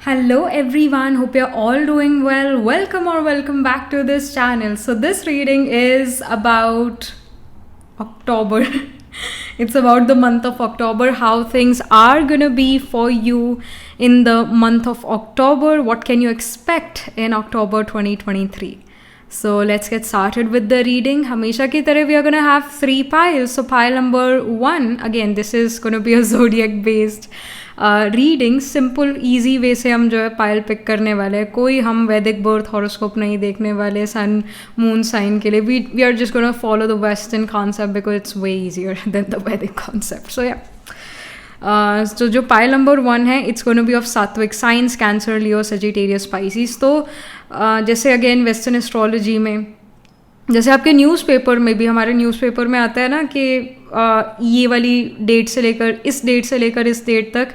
Hello everyone, hope you're all doing well. Welcome back to this channel. So this reading is about October. It's about the month of October, how things are gonna be for you in the month of October. What can you expect in October 2023? So let's get started with the reading. Hamesha ki tarah we are gonna have 3 piles. So pile number 1, again this is gonna be a zodiac based reading. Simple easy way से हम जो है pile pick करने वाले हैं. कोई हम वैदिक बर्थ हॉरोस्कोप नहीं देखने वाले सन मून साइन के लिए. We are just gonna follow the western concept because it's way easier than the Vedic concept. So या तो जो पायल नंबर 1 है इट्स गोना बी ऑफ सात्विक science, Cancer, Leo, Sagittarius, Pisces. तो जैसे अगेन वेस्टर्न एस्ट्रोलॉजी में, जैसे आपके न्यूज़पेपर में भी, हमारे न्यूज़पेपर में आता है ना कि ये वाली डेट से लेकर इस डेट तक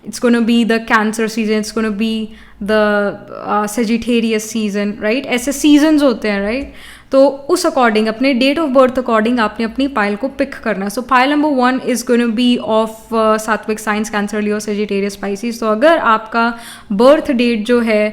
it's gonna be the cancer season, it's gonna be the Sagittarius season, right. ऐसे सीजन्स होते हैं, राइट. तो उस अकॉर्डिंग अपने डेट ऑफ बर्थ अकॉर्डिंग आपने अपनी पाइल को पिक करना. सो pile number 1 is gonna be of सात्विक साइंस, कैंसर, लियो, सेजिटेरियस, स्पाइसीज. तो अगर आपका बर्थ डेट जो है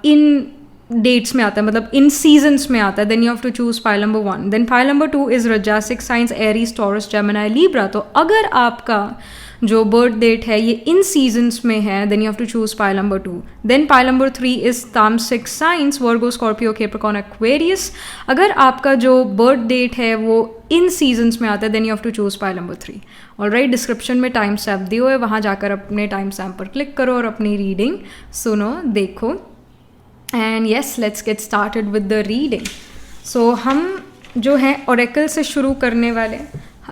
इन डेट्स में आता है, मतलब इन सीजन्स में आता है, then you have to choose pile number 1. Then pile number 2 is rajasic signs, Aries, Taurus, Gemini, Libra. तो अगर आपका जो बर्थ डेट है ये इन सीजन्स में है, then you have to choose pile number 2. Then pile number 3 is tamasik science, Virgo, Scorpio, Capricorn, Aquarius. अगर आपका जो बर्थ डेट है वो इन सीजन्स में आता है, then you have to choose pile number 3. Alright, description में टाइम स्टैम्प दिए हुए है, वहाँ जाकर अपने टाइम स्टैम्प पर क्लिक करो और अपनी रीडिंग सुनो, देखो. And yes, let's get started with the reading. So हम जो है ओरेकल से शुरू करने वाले.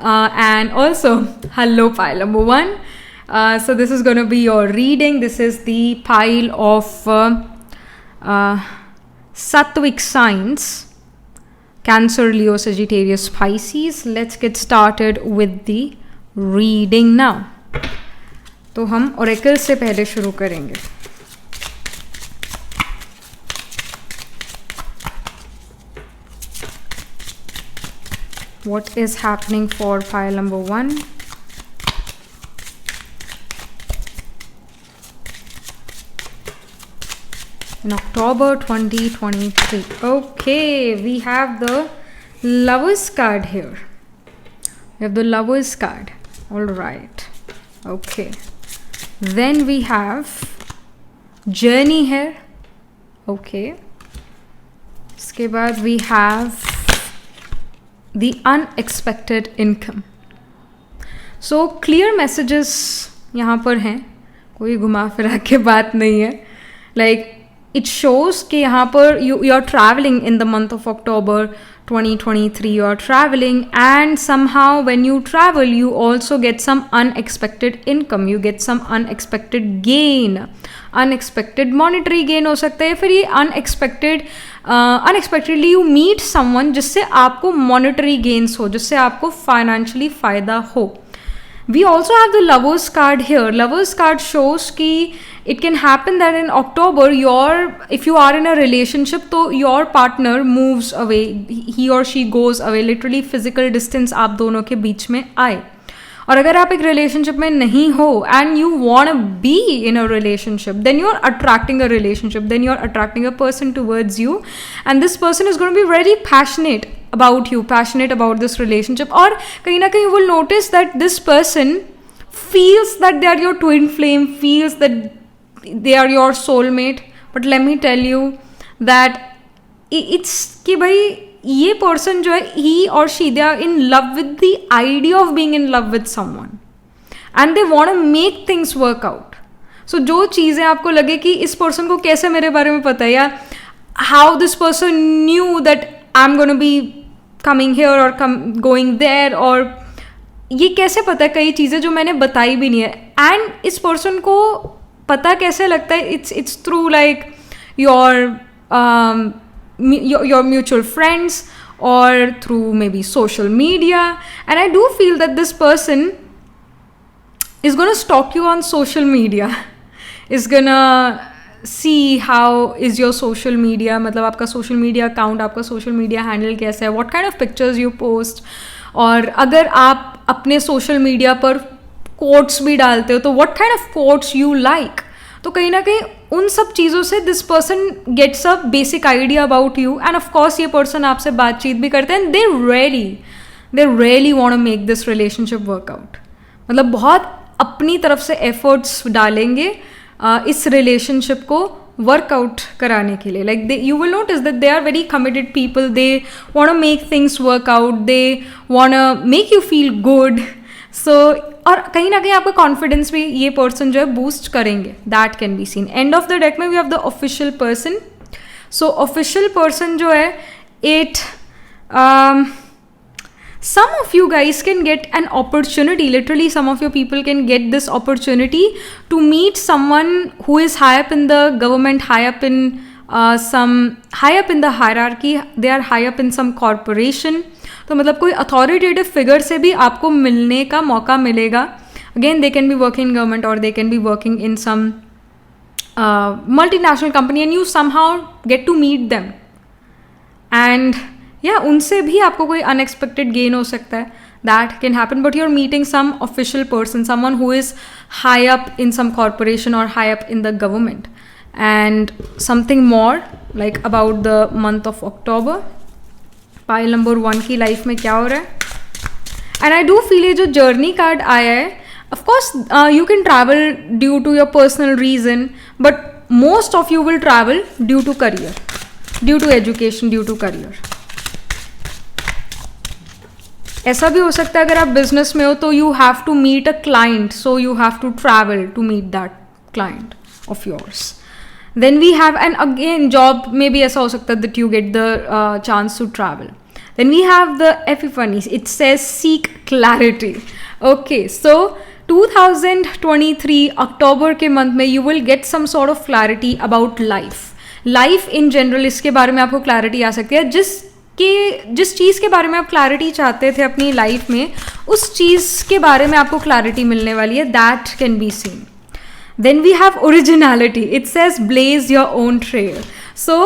And also hello pile number 1. So this is gonna be your reading. This is the pile of सात्विक science, Cancer, Leo, Sagittarius, Pisces. Let's get started with the reading now. तो हम ओरेकल से पहले शुरू करेंगे. What is happening for pile number 1? In October 2023. Okay, we have the Lovers card here. We have the Lovers card. All right. Okay. Then we have Journey here. Okay. उसके बाद we have the unexpected income. So clear messages यहाँ पर हैं, कोई घुमा फिरा के बात नहीं है. Like it shows कि यहाँ पर you are traveling in the month of October 2023. You are traveling and somehow when you travel you also get some unexpected income. You get some unexpected gain. Unexpected monetary gain हो सकता है, फिर ये unexpectedly you meet someone जिससे आपको monetary gains हो, जिससे आपको फाइनेंशियली फ़ायदा हो. We also have the lovers card here. Lovers card shows कि it can happen that in October if you are in a relationship तो your partner moves away, he और she goes away, literally physical distance आप दोनों के बीच में आए. और अगर आप एक रिलेशनशिप में नहीं हो and you want be in a relationship, then you are attracting a relationship, then you are attracting a person towards you and this person is going to be very passionate about you, passionate about this relationship. और कहीं ना कहीं you will notice that this person feels that they are your twin flame, feels that they are your soulmate. But let me tell you that it's कि भाई ये person जो है he or she they are in love with the idea of being in love with someone and they want to make things work out. So जो चीज़ें आपको लगे कि इस पर्सन को कैसे मेरे बारे में पता है, या how this person knew that I'm going to be coming here or going there, और ये कैसे पता है कई चीज़ें जो मैंने बताई भी नहीं है. एंड इस पर्सन को पता कैसे लगता है, it's through like your mutual friends or through maybe social media. And I do feel that this person is going to stalk you on social media, is going to see how is your social media, मतलब आपका social media account, आपका social media handle कैसा है, what kind of pictures you post. और अगर आप अपने social media पर quotes भी डालते हो तो what kind of quotes you like. तो कहीं ना कहीं उन सब चीज़ों से this person gets a basic idea about you, and of course ये पर्सन आपसे बातचीत भी करते हैं, they really want to make this relationship work out. मतलब बहुत अपनी तरफ से एफर्ट्स डालेंगे इस रिलेशनशिप को वर्कआउट कराने के लिए. Like you will notice that they are very committed people, they want to make things work out, they want to make you feel good. So और कहीं ना कहीं आपका कॉन्फिडेंस भी ये पर्सन जो है बूस्ट करेंगे. That can be seen. End of the deck में we have the official person. So official person जो है it some of you guys can get an opportunity, literally some of your people can get this opportunity to meet someone who is high up in the government, high up in the hierarchy, they are high up in some corporation. तो मतलब कोई authoritative figure से भी आपको मिलने का मौका मिलेगा. Again, they can be working in government or they can be working in some multinational company, and you somehow get to meet them. And उनसे भी आपको कोई अनएक्सपेक्टेड गेन हो सकता है. That can happen, but you are meeting some official person, someone who is high up in some corporation और high up in the government. And something more like about the month of October. Pile number 1 की life में क्या हो रहा है. And I do feel ये जो journey card आया है, of course you can travel due to your personal reason, but most of you will travel due to career, due to education, due to career. ऐसा भी हो सकता है अगर आप बिजनेस में हो तो you have to meet a client, so you have to travel to meet that client of yours. Then we have, and again job में भी ऐसा हो सकता है that you get the chance to travel. Then we have the epiphany, it says seek clarity. Okay, so 2023 October के month में you will get some sort of clarity about life in general. इसके बारे में आपको clarity आ सकती है. जिस चीज़ के बारे में आप क्लैरिटी चाहते थे अपनी लाइफ में, उस चीज़ के बारे में आपको क्लैरिटी मिलने वाली है. That can be seen. Then we have originality. It says blaze your own trail. So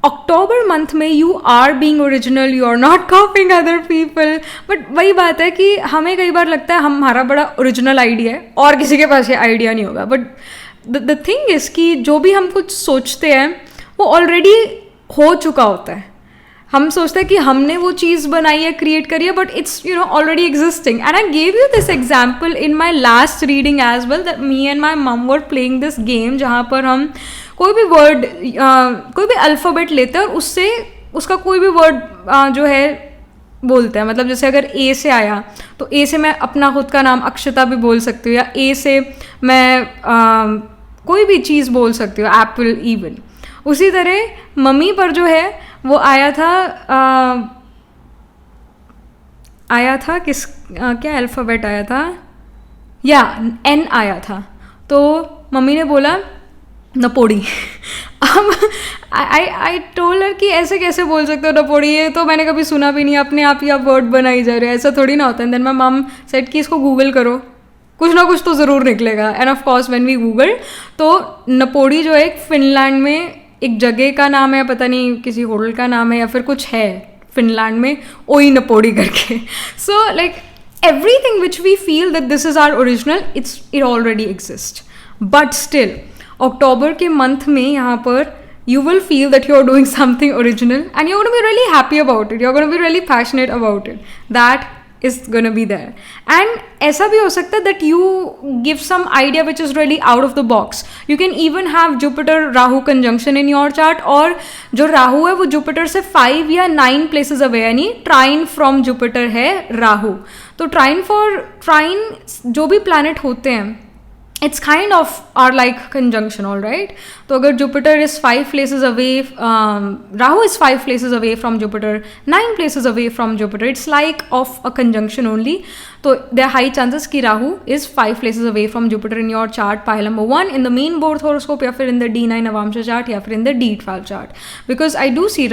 October month में you are being original, you are not copying other people. But वही बात है कि हमें कई बार लगता है हमारा बड़ा ओरिजिनल आइडिया है और किसी के पास ये आइडिया नहीं होगा. बट द थिंग इज़ कि जो भी हम कुछ सोचते हैं वो ऑलरेडी हो चुका होता है. हम सोचते हैं कि हमने वो चीज़ बनाई है, क्रिएट करी है, but it's already existing. And I gave you this example in my last reading as well, that me and my mom were playing this game, जहाँ पर हम कोई भी वर्ड, कोई भी अल्फ़ाबेट लेते हैं और उससे उसका कोई भी वर्ड जो है बोलते हैं. मतलब जैसे अगर ए से आया तो ए से मैं अपना खुद का नाम अक्षता भी बोल सकती हूँ, या ए से मैं कोई भी चीज़ बोल सकती हूँ, एप्पल इवन. उसी तरह मम्मी पर जो है वो आया था क्या अल्फ़ाबेट आया था, या एन आया था. तो मम्मी ने बोला नपोड़ी. अब आई टोल्ड हर कि ऐसे कैसे बोल सकते हो नपोड़ी, ये तो मैंने कभी सुना भी नहीं, अपने आप ही आप वर्ड बनाई जा रहे हैं, ऐसा थोड़ी ना होता है. देन माय मम सेड कि इसको गूगल करो, कुछ ना कुछ तो ज़रूर निकलेगा. And of course when we Google, तो नपोड़ी जो है एक फिनलैंड में एक जगह का नाम है, पता नहीं किसी होटल का नाम है या फिर कुछ है फिनलैंड में, ओई नपोड़ी करके. So like everything which we feel that this is our original, it already exist. But still October के मंथ में यहाँ पर you will feel that you are doing something original and you're going to be really happy about it, you're going to be really passionate about it. That is going to be there. And ऐसा भी हो सकता है that you give some idea which is really out of the box. You can even have Jupiter Rahu conjunction in your chart, और जो राहु है वो Jupiter से 5 या 9 places away, यानी ट्राइन from Jupiter है राहु. तो ट्राइन जो भी planet होते हैं, it's kind of are like conjunction, all right. तो अगर Jupiter is 5 places away, Rahu is 5 places away from Jupiter, 9 places away from Jupiter, it's like of a conjunction only. So there are high chances कि Rahu is 5 places away from Jupiter in your chart, pile number 1 in the main board horoscope, या फिर in the D9 Navamsha chart, या फिर in the D12 chart. Because I do see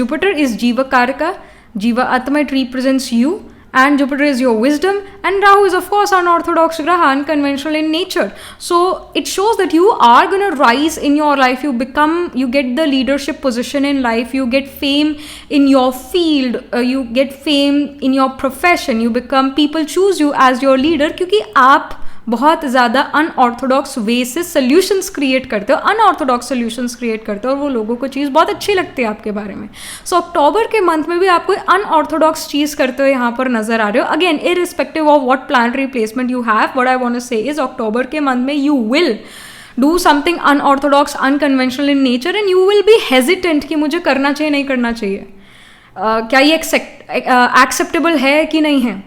Jupiter is Jiva Karaka, Jiva Atma, it represents you. And Jupiter is your wisdom, and Rahu is of course unorthodox graha, unconventional in nature. So it shows that you are going to rise in your life, you get the leadership position in life, you get fame in your field, you get fame in your profession, you become, people choose you as your leader, क्योंकि आप बहुत ज़्यादा unorthodox वे से solutions create करते हो, unorthodox solutions create करते हो और वो लोगों को चीज़ बहुत अच्छी लगती है आपके बारे में. सो अक्टूबर के मंथ में भी आप कोई अनऑर्थोडॉक्स चीज़ करते हो यहाँ पर नजर आ रहे हो. Again irrespective of what planetary placement you have, what I want to say is October के मंथ में you will do something unorthodox, unconventional in nature and you will be hesitant कि मुझे करना चाहिए नहीं करना चाहिए, क्या ये एक्सेप्टेबल है कि नहीं है.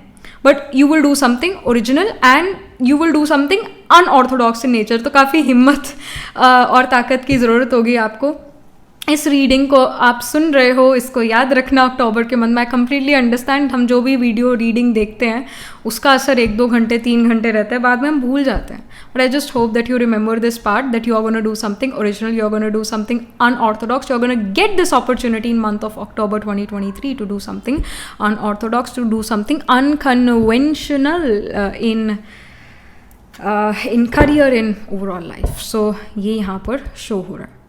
But you will do something original and you will do something unorthodox in nature. तो काफ़ी हिम्मत और ताकत की ज़रूरत होगी आपको. इस रीडिंग को आप सुन रहे हो, इसको याद रखना अक्टूबर के मंथ में. आई कम्प्लीटली अंडरस्टैंड, हम जो भी वीडियो रीडिंग देखते हैं उसका असर 1-2 घंटे 3 घंटे रहता है, बाद में हम भूल जाते हैं. But I just hope that you remember this part, that you are gonna do something original, you are gonna do something unorthodox, you are gonna get this opportunity in month of October 2023 to do something unorthodox, to do something unconventional in career, in overall life. So ये यहाँ पर show हो रहा है.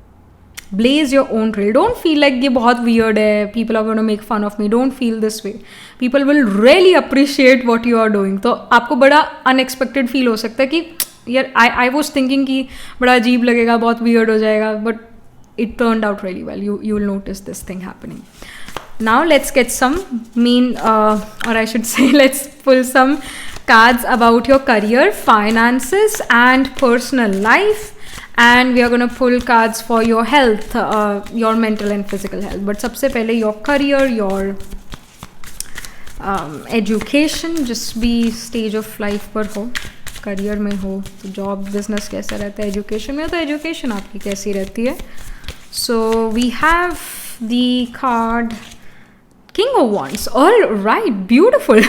Blaze your own trail. Don't feel like ये बहुत weird है, people are going to make fun of me. Don't feel this way. People will really appreciate what you are doing. तो आपको बड़ा unexpected feel हो सकता है कि यार I was thinking कि बड़ा अजीब लगेगा, बहुत weird हो जाएगा, but it turned out really well. You will notice this thing happening. Now let's get some or I should say let's pull some cards about your career, finances and personal life. And we are going to pull cards for your health, your mental and physical health. But सबसे पहले your career, your education, जिस भी stage of life पर हो, career में हो तो job, business कैसा रहता है, education में तो education आपकी कैसी रहती है. So we have the card King of Wands. All right, beautiful.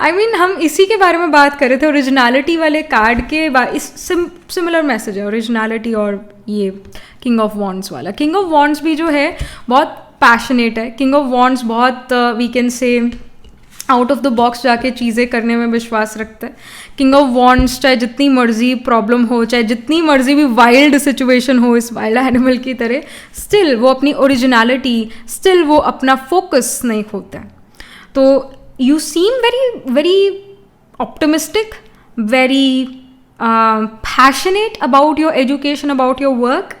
I mean हम इसी के बारे में बात कर रहे थे, ओरिजिनलिटी वाले कार्ड के इस सिमिलर मैसेज है, ओरिजिनलिटी और ये किंग ऑफ वॉन्ड्स वाला. किंग ऑफ वॉन्ड्स भी जो है बहुत पैशनेट है. किंग ऑफ वॉन्ड्स बहुत we can say out of the box जाके चीज़ें करने में विश्वास रखता है. किंग ऑफ वॉन्ड्स चाहे जितनी मर्जी प्रॉब्लम हो, चाहे जितनी मर्जी भी वाइल्ड सिचुएशन हो इस वाइल्ड एनिमल की तरह, स्टिल वो अपनी ओरिजिनलिटी, स्टिल वो अपना फोकस नहीं खोता है. तो you seem very very optimistic, very passionate about your education, about your work,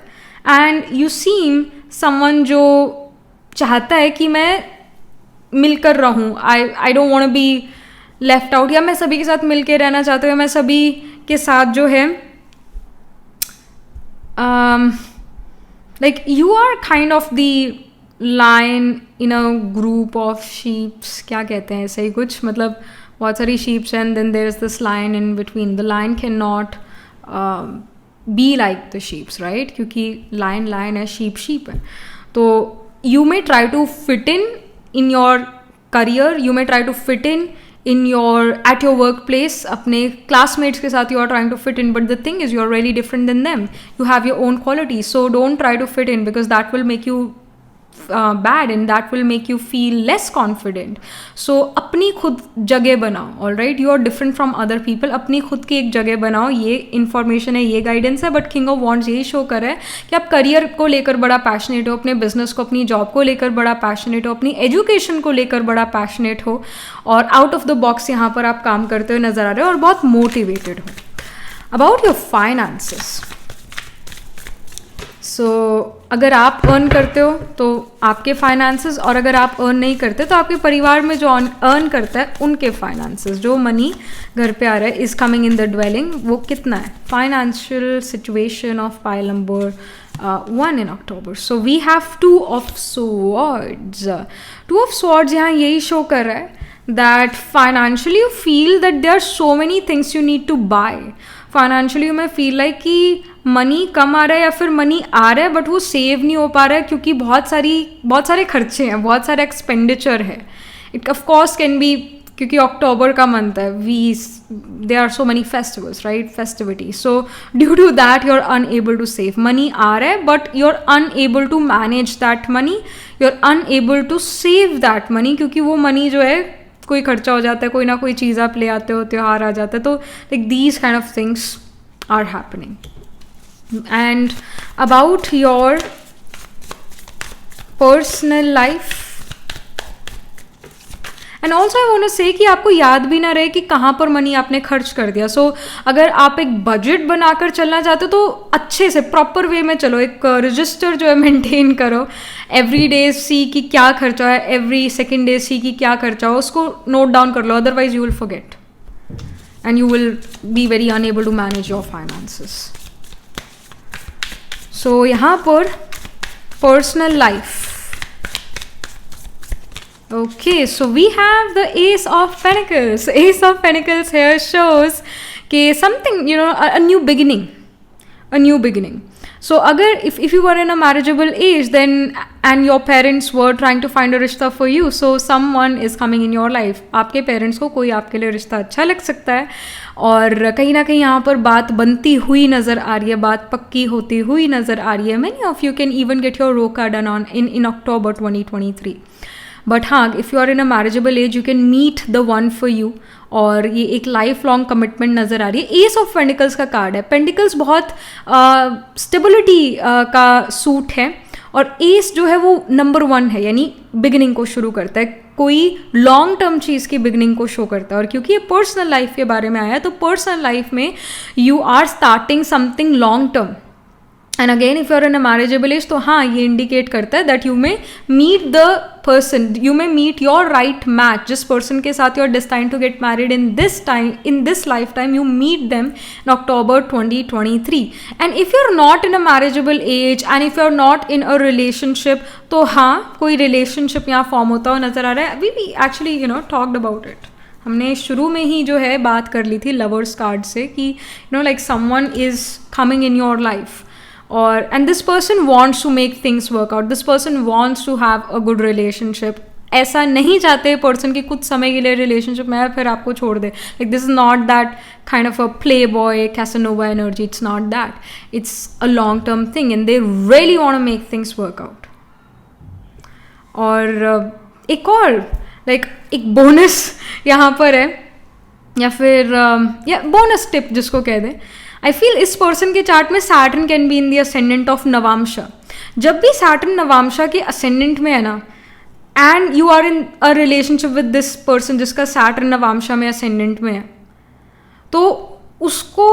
and you seem someone जो चाहता है कि मैं मिलकर रहूँ. I don't want to be left out, या मैं सभी के साथ मिलकर रहना चाहती हूँ, या मैं सभी के साथ जो है like you are kind of the line in a group of sheeps. क्या कहते हैं ऐसे ही कुछ, मतलब बहुत सारी sheeps and then there is this line in between. The line can not be like the sheeps, right, क्योंकि लाइन लाइन है, शीप शीप है. तो you may try to fit in your career, you may try to fit in your at your workplace, अपने classmates के साथ you are trying to fit in, but the thing is you are really different than them. You have your own qualities, so don't try to fit in because that will make you bad and that will make you feel less confident. So अपनी खुद जगह बनाओ. all right, you are different from other people. अपनी खुद की एक जगह बनाओ. ये इन्फॉर्मेशन है, ये गाइडेंस है. बट किंग ऑफ वॉन्ड्स यही शो कर रहा है कि आप करियर को लेकर बड़ा पैशनेट हो, अपने बिजनेस को, अपनी जॉब को लेकर बड़ा पैशनेट हो, अपनी एजुकेशन को लेकर बड़ा पैशनेट हो, और आउट ऑफ द बॉक्स यहाँ पर आप काम करते हुए नजर आ रहे हो और बहुत मोटिवेटेड हो. अबाउट योर फाइनेंसेस, सो अगर आप अर्न करते हो तो आपके फाइनेंसेस, और अगर आप अर्न नहीं करते तो आपके परिवार में जो अर्न करता है उनके फाइनेंसेस, जो मनी घर पे आ रहा है, is coming in the dwelling, वो कितना है. Financial situation of pile number 1 in October. So we have 2 of swords. 2 of swords यहाँ यही शो कर रहा है that financially you feel that there are so many things you need to buy. Financially मैं feel like कि money कम आ रहा है या फिर मनी आ रहा है बट वो सेव नहीं हो पा रहा है, क्योंकि बहुत सारे खर्चे हैं, बहुत सारे एक्सपेंडिचर है. It of course can be क्योंकि अक्टूबर का मंथ है, there are so many festivals, right, festivities. So due to that you're unable to save. Money आ रहा है but you're unable to manage that money, you're unable to save that money, क्योंकि वो money जो है कोई खर्चा हो जाता है, कोई ना कोई चीज़ आप ले आते हो, त्योहार आ जाता है, तो like these kind of things are happening. And about your personal life, and also I want to say कि आपको याद भी ना रहे कि कहाँ पर मनी आपने खर्च कर दिया. सो अगर आप एक बजट बनाकर चलना चाहते हो तो अच्छे से प्रॉपर वे में चलो, एक रजिस्टर जो है मेंटेन करो. एवरी डे सी कि क्या खर्चा है, एवरी सेकेंड डे सी कि क्या खर्चा हो, उसको नोट डाउन कर लो, otherwise you will forget and you will be very unable to manage your finances. So यहाँ पर personal life. Okay, so we have the Ace of Pentacles. Ace of Pentacles here shows कि something, you know, a new beginning. A new beginning. So अगर if you were in a marriageable age then and your parents were trying to find a रिश्ता for you, so someone is coming in your life. आपके parents को कोई आपके लिए रिश्ता अच्छा लग सकता है और कहीं ना कहीं यहाँ पर बात बनती हुई नज़र आ रही है, बात पक्की होती हुई नज़र आ रही है. Many of you can even get your ROCA done on in October 2023. But हाँ, if you are in a marriageable age you can meet the one for you, और ये एक लाइफ लॉन्ग कमिटमेंट नज़र आ रही है. एस ऑफ पेंटिकल्स का card है. पेंटिकल्स बहुत स्टेबिलिटी का सूट है और एस जो है वो नंबर 1 है, यानी बिगिनिंग को शुरू करता है, कोई लॉन्ग टर्म चीज़ की बिगिनिंग को शो करता है. और क्योंकि ये पर्सनल लाइफ के बारे में आया है तो पर्सनल लाइफ में you are starting something long term. And again if you are in a marriageable age तो हाँ, ये इंडिकेट करता है that you may meet the person, you may meet your right match. जिस पर्सन के साथ you are destined to get married in this time, in this life time, you meet them in October 2023. And if you are not in a marriageable age and if you are not in a relationship तो हाँ, कोई relationship यहाँ form होता हुआ नजर आ रहा है. We actually you know talked about it. हमने शुरू में ही जो है बात कर ली थी लवर्स कार्ड से कि you know like someone is coming in your life, or and this person wants to make things work out, this person wants to have a good relationship. ऐसा नहीं चाहते पर्सन की कुछ समय के लिए रिलेशनशिप में है फिर आपको छोड़ दे. Like this is not that kind of a playboy Casanova energy. It's not that. It's a long term thing and they really want to make things work out. और एक और लाइक एक बोनस यहाँ पर है, या फिर या बोनस टिप जिसको कह दें. आई फील इस पर्सन के चार्ट में Saturn can be in the ascendant of navamsha. जब भी सैटर्न नवांशा के असेंडेंट में है ना, and you are in a relationship with this person जिसका सैटर्न नवांशा में असेंडेंट में है, तो उसको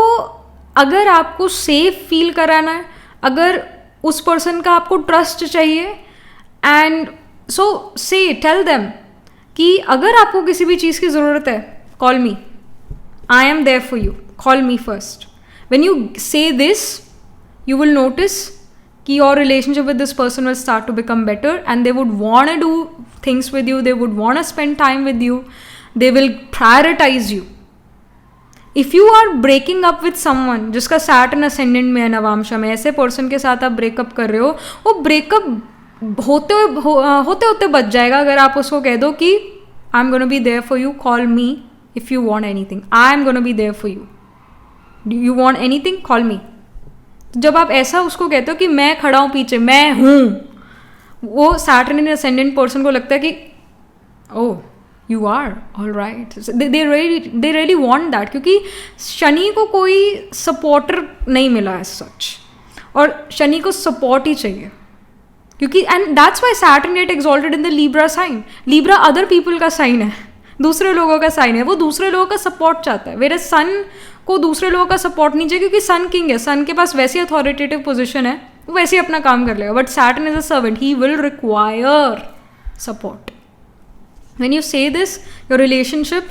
अगर आपको सेफ फील कराना है, अगर उस पर्सन का आपको ट्रस्ट चाहिए, एंड सो से टेल देम कि अगर आपको किसी भी चीज़ की ज़रूरत है, call me, I am there for you, call me first. When you say this, you will notice कि your relationship with this person will start to become better and they would want to do things with you, they would want to spend time with you, they will prioritize you. If you are breaking up with someone जिसका Saturn ascendant में है नवांशा में, ऐसे person के साथ आप breakup कर रहे हो, वो breakup होते बच जाएगा अगर आप उसको कह दो कि I'm gonna be there for you, call me if you want anything, I'm gonna be there for you. Do you want anything? Call me. जब आप ऐसा उसको कहते हो कि मैं खड़ा हूँ पीछे, मैं हूँ, वो सैटर्न इन असेंडेंट पर्सन को लगता है कि oh you are all right. They really want that, क्योंकि शनि को कोई सपोर्टर नहीं मिला है सच, और शनि को सपोर्ट ही चाहिए. क्योंकि and that's why Saturn get exalted in the Libra sign. Libra other people का साइन है, दूसरे लोगों का साइन है, वो दूसरे लोगों का सपोर्ट चाहता है. वेयर सन को दूसरे लोगों का सपोर्ट नहीं चाहिए, क्योंकि सन किंग है, सन के पास वैसी अथॉरिटेटिव पोजीशन है, वो वैसे ही अपना काम कर लेगा. But Saturn is a servant, he will require support. When you say this, your relationship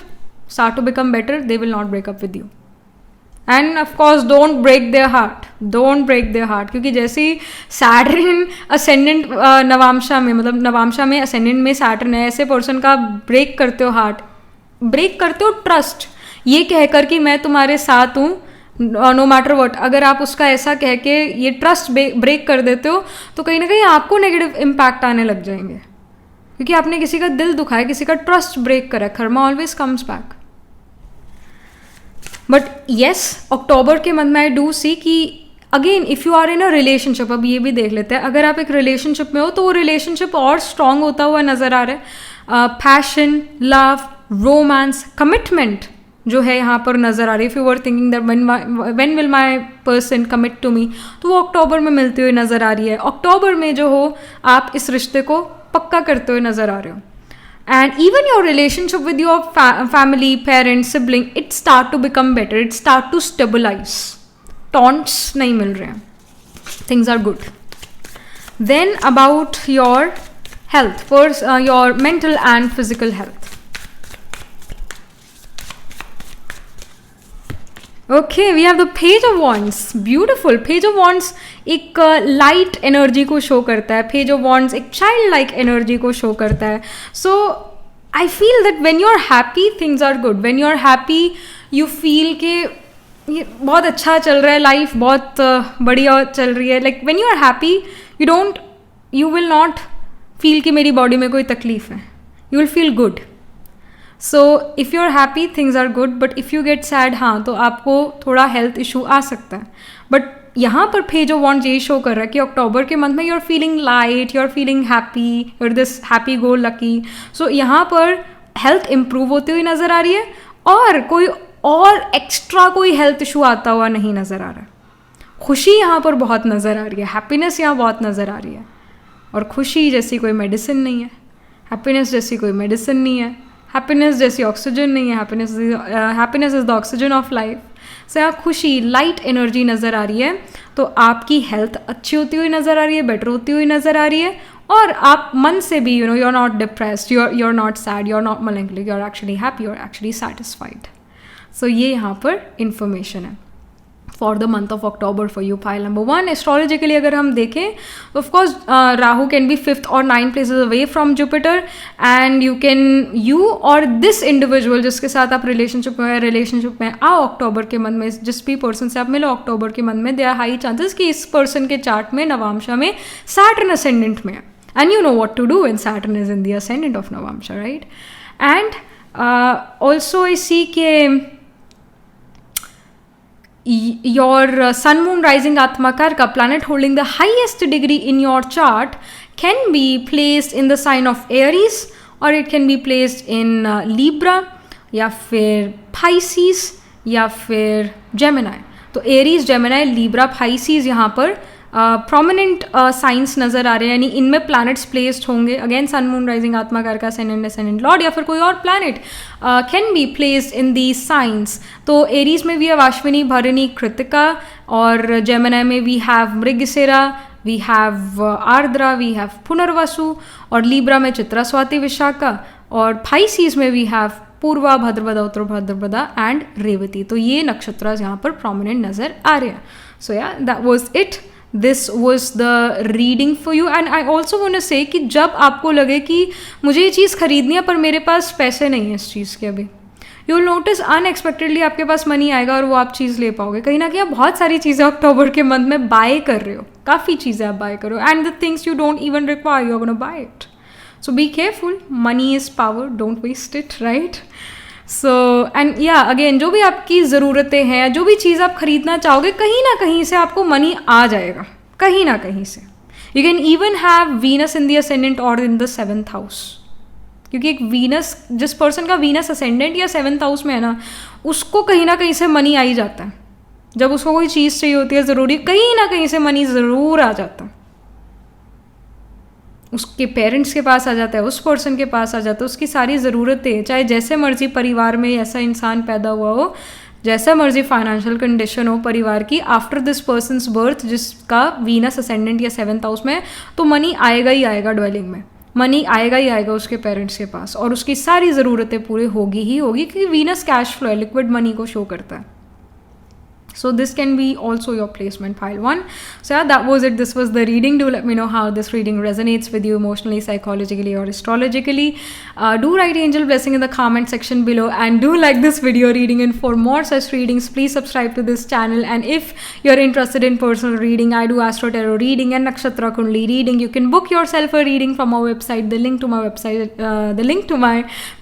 start to become better, they will not break up with you. And of course don't break their heart, don't break their heart, क्योंकि जैसे ही Saturn ascendant नवांशा में, मतलब नवांशा में ascendant में Saturn है, ऐसे person का break करते हो हार्ट, ब्रेक करते हो ट्रस्ट, ये कहकर कि मैं तुम्हारे साथ हूँ नो मैटर व्हाट. अगर आप उसका ऐसा कह के ये ट्रस्ट ब्रेक कर देते हो तो कहीं ना कहीं आपको नेगेटिव इम्पैक्ट आने लग जाएंगे, क्योंकि आपने किसी का दिल दुखाया, किसी का ट्रस्ट ब्रेक करा. Karma always comes back. But yes, October के मंथ में आई डू सी कि again if you are in a relationship, अब ये भी देख लेते हैं, अगर आप एक रिलेशनशिप में हो तो वो रिलेशनशिप और स्ट्रांग होता हुआ नज़र आ रहा है. पैशन, लव, रोमांस, कमिटमेंट जो है यहाँ पर नज़र आ रही है. If you were thinking that when will my person commit to me, तो वो अक्टूबर में मिलती हुई नज़र आ रही है. अक्टूबर में जो हो आप इस रिश्ते को पक्का करते हुए नज़र आ रहे हो. and even your relationship with your family, parents, sibling, it start to become better, it start to stabilize. Taunts nahi mil rahe hain, things are good. Then about your health, first your mental and physical health. Okay, we have the Page of Wands. Beautiful. Page of Wands एक light energy को show करता है. Page of Wands एक child like energy को show करता है. So I feel that when you are happy things are good. When you are happy you feel कि ये बहुत अच्छा चल रहा है, लाइफ बहुत बढ़िया चल रही है. Like when you are happy you will not feel कि मेरी बॉडी में कोई तकलीफ है. You will feel good. So if you are happy things are good, but if you get sad, हाँ, तो आपको थोड़ा हेल्थ इशू आ सकता है. बट यहाँ पर पेज ऑफ वॉन्ड्स यही शो कर रहा है कि अक्टूबर के मंथ में you are feeling light, you are feeling happy, you are this happy go lucky. So यहाँ पर हेल्थ इम्प्रूव होती हुई नज़र आ रही है और कोई और एक्स्ट्रा कोई हेल्थ इशू आता हुआ नहीं नज़र आ रहा है. खुशी यहाँ पर बहुत नज़र आ रही है, हैप्पीनेस यहाँ बहुत नज़र आ रही है. और खुशी जैसी कोई मेडिसिन नहीं है, हैप्पीनेस जैसी कोई मेडिसिन नहीं है, हैप्पीनेस जैसी ऑक्सीजन नहीं है. Happiness is the oxygen of life. So यहाँ खुशी, लाइट एनर्जी नज़र आ रही है. तो आपकी हेल्थ अच्छी होती हुई नज़र आ रही है, बेटर होती हुई नज़र आ रही है. और आप मन से भी you are not depressed, you are not sad, you are not melancholy, you are actually happy, you are actually satisfied. So ये यहाँ पर इंफॉर्मेशन है for the month of October for you. Pile number 1, astrologically अगर हम देखें तो of course Rahu can be 5th और 9th places away from Jupiter. And you और दिस इंडिविजुअल जिसके साथ आप रिलेशनशिप में आओ अक्टूबर के मंथ में, जिस भी पर्सन से आप मिलो अक्टूबर के मंथ में, दे आर हाई चांसेस कि इस पर्सन के चार्ट में नवांशा में सैटर्न असेंडेंट में है. And you know what to do when Saturn is in the ascendant of Navamsha, right. And also I see के your sun moon rising atma karka planet holding the highest degree in your chart can be placed in the sign of Aries, or it can be placed in Libra या फिर Pisces या फिर Gemini. तो Aries, Gemini, Libra, Pisces यहाँ पर prominent science नज़र आ रहे हैं, यानी इनमें प्लैनेट्स प्लेस्ड होंगे. अगेन सन मून राइजिंग आत्मा कारका असेंडेंट लॉर्ड या फिर कोई और planet can be placed in the signs. तो एरीज में वी हैव अश्विनी, भरणी, कृतिका, और जेमिनी में we have Mrigashira, we have Ardra, we have Punarvasu, और लीब्रा में चित्रा, स्वाति, विशाखा, और पाइसेस में we have Purva, Bhadrapada, Uttar Bhadrapada and Revati. तो ये नक्षत्र यहाँ पर प्रोमिनेंट नज़र आ रहे हैं. So yeah that was it. This was the reading for you. And I also want to say कि जब आपको लगे कि मुझे ये चीज़ खरीदनी है पर मेरे पास पैसे नहीं है इस चीज़ के अभी, यू विल नोटिस अनएक्सपेक्टेडली आपके पास मनी आएगा और वो आप चीज़ ले पाओगे. कहीं ना कहीं आप बहुत सारी चीज़ें अक्टूबर के मंथ में बाय कर रहे हो, काफ़ी चीज़ें आप बाय कर रहे हो, and the things you don't even require you are gonna buy it. So be careful, money is power, don't waste it, right. So and yeah again जो भी आपकी ज़रूरतें हैं, जो भी चीज़ आप खरीदना चाहोगे, कहीं ना कहीं से आपको मनी आ जाएगा, कहीं ना कहीं से. You can even have Venus in the ascendant और इन द 7th हाउस, क्योंकि एक वीनस, जिस पर्सन का वीनस असेंडेंट या 7th हाउस में है ना, उसको कहीं ना कहीं से मनी आ ही जाता है. जब उसको कोई चीज़ चाहिए होती है ज़रूरी, कहीं ना कहीं से मनी ज़रूर आ जाता है. उसके पेरेंट्स के पास आ जाता है, उस पर्सन के पास आ जाता है, उसकी सारी ज़रूरतें, चाहे जैसे मर्जी परिवार में ऐसा इंसान पैदा हुआ हो, जैसा मर्जी फाइनेंशियल कंडीशन हो परिवार की, आफ्टर दिस पर्सनस बर्थ जिसका वीनस असेंडेंट या 7th हाउस में, तो मनी आएगा ही आएगा. ड्वेलिंग में मनी आएगा ही आएगा उसके पेरेंट्स के पास, और उसकी सारी ज़रूरतें पूरी होगी ही होगी, क्योंकि वीनस कैश फ्लो है, लिक्विड मनी को शो करता है. So this can be also your placement, pile 1. So yeah, that was it. This was the reading. Do let me know how this reading resonates with you emotionally, psychologically, or astrologically. Do write angel blessing in the comment section below, and do like this video reading. And for more such readings, please subscribe to this channel. And if you're interested in personal reading, I do astro tarot reading and nakshatra kundli reading. You can book yourself a reading from our website. The link to my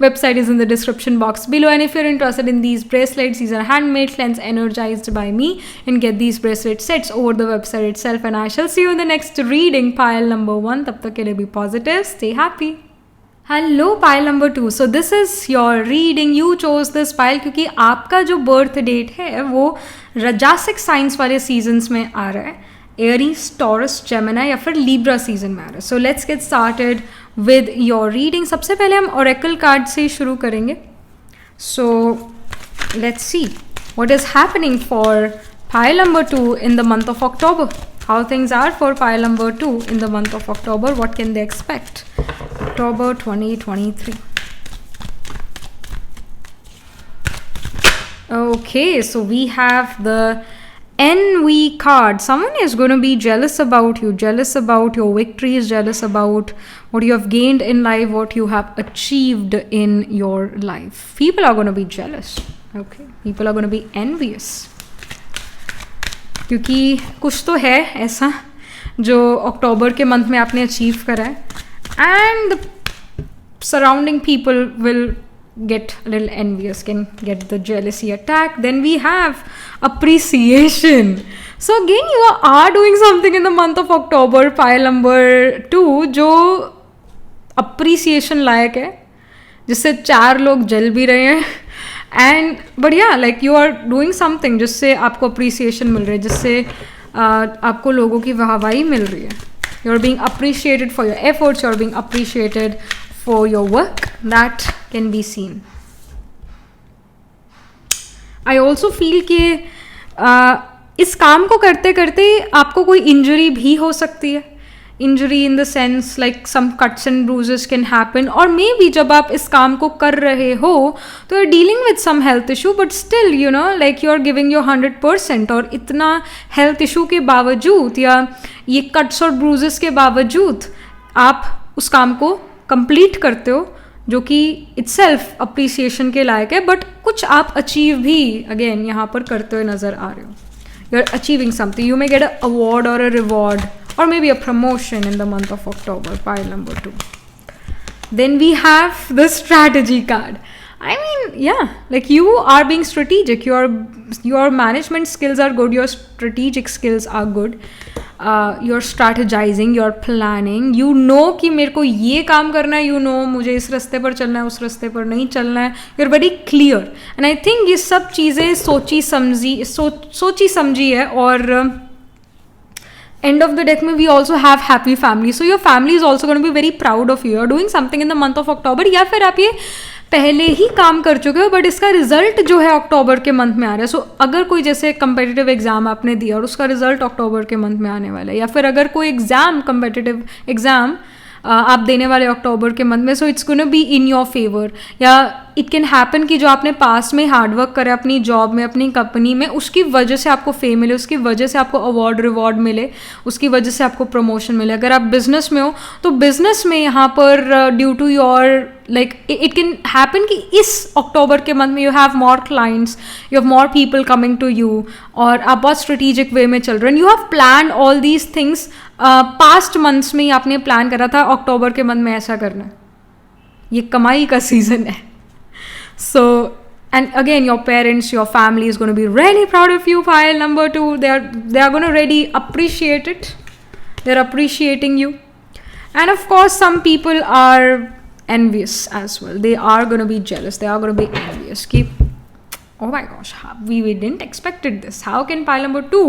website is in the description box below. And if you're interested in these bracelets, these are handmade, cleansed, energized by me, and get these bracelet sets over the website itself. And I shall see you in the next reading, pile number 1. Tab tak ke liye be positive, stay happy. Hello pile number 2. So this is your reading. You chose this pile क्योंकि आपका जो birth date है वो राजसिक science वाले seasons में आ रहा है, एरीज, टॉरस, जेमिनी या फिर लीब्रा सीजन में आ रहा है. So let's get started with your reading. सबसे पहले हम oracle card से शुरू करेंगे. So let's see what is happening for pile number 2 in the month of October. How things are for pile number 2 in the month of October. What can they expect? October 2023. Okay, so we have the NV card. Someone is going to be jealous about you, jealous about your victories, jealous about what you have gained in life, what you have achieved in your life. People are going to be jealous. Okay, people are going to be envious. क्योंकि कुछ तो है ऐसा जो अक्टूबर के month में आपने achieve करा है, and the surrounding people will get a little envious, can get the jealousy attack. Then we have appreciation. So again, you are doing something in the month of October, pile number 2, जो appreciation लायक है, जिससे 4 लोग जल भी रहे हैं. And but yeah like you are doing something जिससे आपको अप्रिसिएशन मिल रही है, जिससे आपको लोगों की वाहवाही मिल रही है. You are being appreciated for your efforts, you are being appreciated for your work. That can be seen. I also feel कि इस काम को करते करते आपको कोई इंजरी भी हो सकती है. Injury in the sense like some cuts and bruises can happen, और मे बी जब आप इस काम को कर रहे हो तो you are dealing with some health issue, but still you know like you are giving your 100%. और इतना हेल्थ इशू के बावजूद या ये कट्स और ब्रूजेस के बावजूद आप उस काम को कंप्लीट करते हो, जो कि इटसेल्फ अप्रिसिएशन के लायक है. बट कुछ आप अचीव भी अगेन यहाँ पर करते हुए नज़र आ रहे हो. You are achieving something. You may get a award और a reward or maybe a promotion in the month of October, pile number 2. Then we have the strategy card. I mean, yeah, like you are being strategic. Your management skills are good. Your strategic skills are good. You're strategizing. You're planning. You know कि मेरे को ये काम करना है. You know मुझे इस रास्ते पर चलना है, उस रास्ते पर नहीं चलना है. You're very clear. And I think ये सब चीज़ें सोची समझी है. और end of the deck में we also have happy family, so your family is also going to be very proud of you. You are doing something in the month of October, या फिर आप ये पहले ही काम कर चुके हो बट इसका रिजल्ट जो है अक्टूबर के मंथ में आ रहा है. सो अगर कोई जैसे कंपेटिटिव एग्जाम आपने दिया और उसका रिजल्ट अक्टूबर के मंथ में आने वाला है, या फिर अगर कोई एग्जाम कंपेटिटिव एग्जाम आप देने वाले अक्टूबर के मंथ में, सो it's gonna be in your favour. या इट कैन हैपन कि जो आपने पास्ट में हार्डवर्क करा अपनी जॉब में, अपनी कंपनी में, उसकी वजह से आपको फेम मिले, उसकी वजह से आपको अवार्ड रिवॉर्ड मिले, उसकी वजह से आपको प्रमोशन मिले. अगर आप बिजनेस में हो तो बिजनेस में यहाँ पर due to your like it can happen कि इस अक्टूबर के मंथ में you have more clients, you have more people coming to you, और आप बहुत स्ट्रेटेजिक वे में चल रहे हैं. You have plan all these things. Past months में ही आपने प्लान करा था अक्टूबर के मंथ में ऐसा करना है. ये कमाई का सीजन है. So, and again, your parents, your family is going to be really proud of you. Pile number 2, they are going to really appreciate it. They're appreciating you. And of course, some people are envious as well. They are going to be jealous. They are going to be envious. Oh my gosh, we didn't expected this. How can pile number 2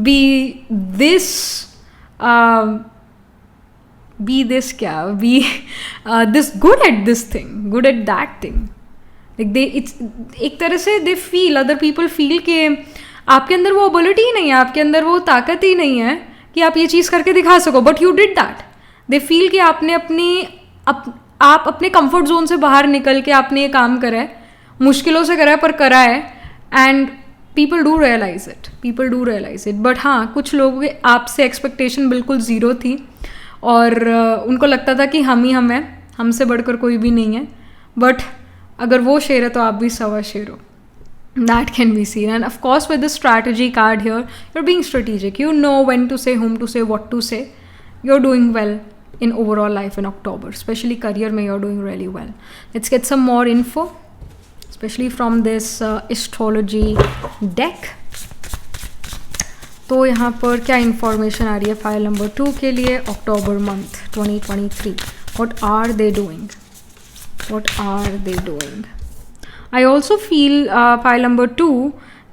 be this this good at this thing, good at that thing? एक तरह से they feel, other people feel कि आपके अंदर वो ability ही नहीं है, आपके अंदर वो ताकत ही नहीं है कि आप ये चीज़ करके दिखा सको, but you did that. They feel कि आपने आप अपने कंफर्ट जोन से बाहर निकल के आपने ये काम करा है, मुश्किलों से करा है पर करा है. And people do realise it. But हाँ, कुछ लोगों के आपसे एक्सपेक्टेशन बिल्कुल ज़ीरो थी और उनको लगता था कि हम ही हम हैं, हमसे बढ़कर कोई भी नहीं है. बट अगर वो शेर है तो आप भी सवा शेर हो. That can be seen. And of course with the strategy card here, you're being strategic. You know when to say, whom to say, what to say. You're doing well in overall life in October. Especially career mein you're doing really well. Let's get some more info, especially from this astrology deck. तो यहाँ पर क्या information आ रही है file number 2 के लिए अक्टूबर month 2023. What are they doing? What are they doing? I also feel pile number 2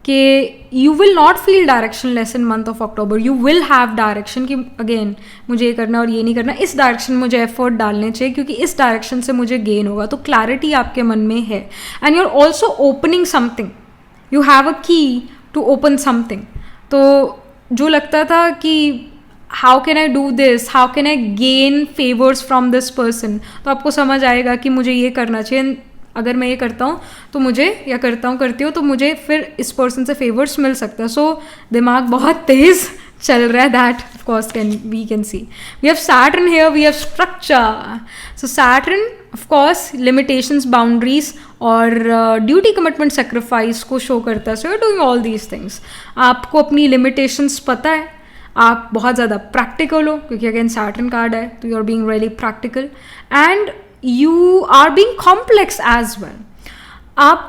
कि you will not feel directionless in month of October. You will have direction कि अगेन मुझे ये करना और ये नहीं करना, इस डायरेक्शन में मुझे एफर्ट डालने चाहिए क्योंकि इस डायरेक्शन से मुझे गेन होगा. तो क्लैरिटी आपके मन में है. And you are also opening something. You have a key to open something. तो जो लगता था कि how can I do this, how can I gain favours from this person, तो आपको समझ आएगा कि मुझे ये करना चाहिए. अगर मैं ये करता हूँ तो मुझे, या करती हूँ तो मुझे फिर इस पर्सन से फेवर्स मिल सकता है. सो दिमाग बहुत तेज चल रहा है. That of course we can see. We have Saturn here, we have structure. So Saturn of course limitations, boundaries और ड्यूटी, कमिटमेंट, सेक्रीफाइस को शो करता है. So you are doing all these things. आपको अपनी लिमिटेशंस पता है, आप बहुत ज़्यादा प्रैक्टिकल हो क्योंकि अगेन सैटर्न कार्ड है, तो you are being really practical and you are being complex as well. आप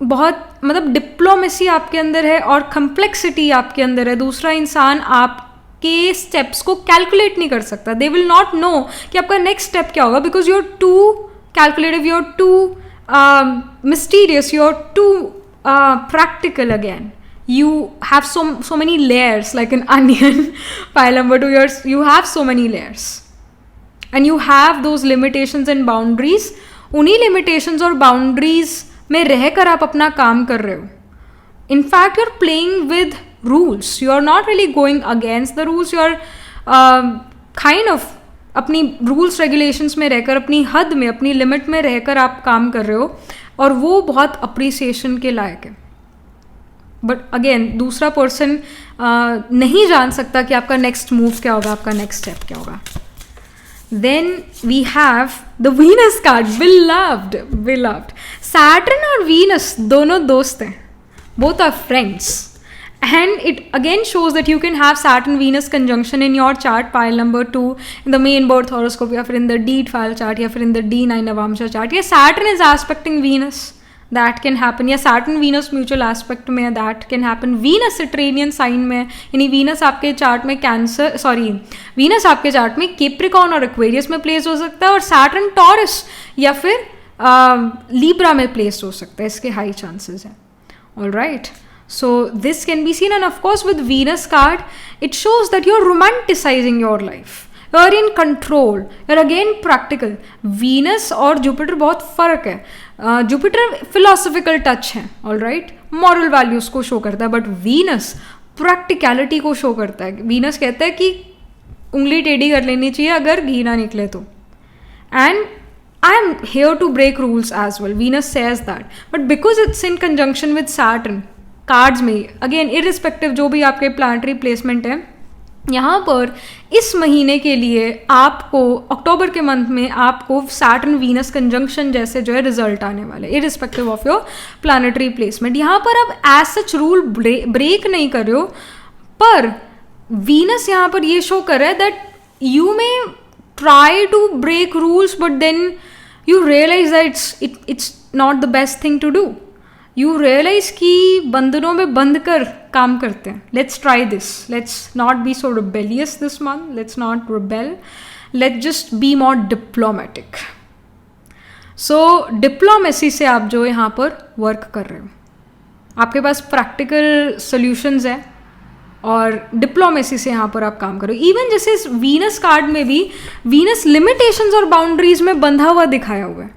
बहुत मतलब डिप्लोमेसी आपके अंदर है और कम्प्लेक्सिटी आपके अंदर है. दूसरा इंसान आपके स्टेप्स को कैलकुलेट नहीं कर सकता. दे विल नॉट नो कि आपका नेक्स्ट स्टेप क्या होगा because you are too calculative, you are too mysterious, you are too practical again. You have so many layers like an onion. Pile number 2, you have so many layers and you have those limitations and boundaries. उन्हीं limitations और boundaries में रहकर आप अपना काम कर रहे हो. In fact, you're playing with rules. You are not really going against the rules. You are kind of अपनी रूल्स रेगुलेशंस में रहकर, अपनी हद में, अपनी लिमिट में रहकर आप काम कर रहे हो और वो बहुत अप्रिसिएशन के लायक है. बट अगेन दूसरा पर्सन नहीं जान सकता कि आपका नेक्स्ट मूव क्या होगा, आपका नेक्स्ट स्टेप क्या होगा. Then we have the Venus card. Beloved. Saturn और वीनस दोनों दोस्त हैं. Both are friends. And it again shows that you can have Saturn Venus conjunction in your chart, pile number 2, in the main birth horoscope, या फिर in the deed file chart, या फिर in the D9 Navamsha chart. या Saturn is aspecting Venus, that can happen. या Saturn Venus mutual aspect में, that can happen. Venus Saturnian sign में, यानी Venus आपके चार्ट में Venus आपके चार्ट में Capricorn और Aquarius में प्लेस हो सकता है और Saturn Taurus या फिर Libra में प्लेस हो सकता है. इसके हाई चांसेस हैं. Alright. So this can be seen, and of course with Venus card it shows that you're romanticizing your life, you're in control, you're again practical. Venus और Jupiter बहुत फ़र्क है. Jupiter philosophical touch है, all right, moral values को show करता है, but Venus practicality को show करता है. Venus कहता है कि उंगली टेढ़ी कर लेनी चाहिए अगर घी ना निकले तो. And I am here to break rules as well. Venus says that, but because it's in conjunction with Saturn cards में, अगेन इरिस्पेक्टिव जो भी आपके प्लानिटरी प्लेसमेंट है, यहाँ पर इस महीने के लिए आपको अक्टूबर के मंथ में आपको सैटर्न वीनस कंजंक्शन जैसे जो है रिजल्ट आने वाले, irrespective of your planetary placement. यहाँ पर आप एज सच रूल ब्रेक नहीं कर रहे हो, पर वीनस यहाँ पर ये शो कर रहा है that you may try to break rules but then you realise that it's not the best thing to do. You realise कि बंधनों में बंध कर काम करते हैं. Let's try this, let's not be so rebellious this month, let's not rebel, let's just be more diplomatic. So diplomacy से आप जो यहाँ पर वर्क कर रहे हो, आपके पास प्रैक्टिकल सॉल्यूशंस है और डिप्लोमेसी से यहाँ पर आप काम करो. इवन जैसे इस वीनस कार्ड में भी वीनस लिमिटेशंस और बाउंड्रीज में बंधा हुआ दिखाया हुआ है.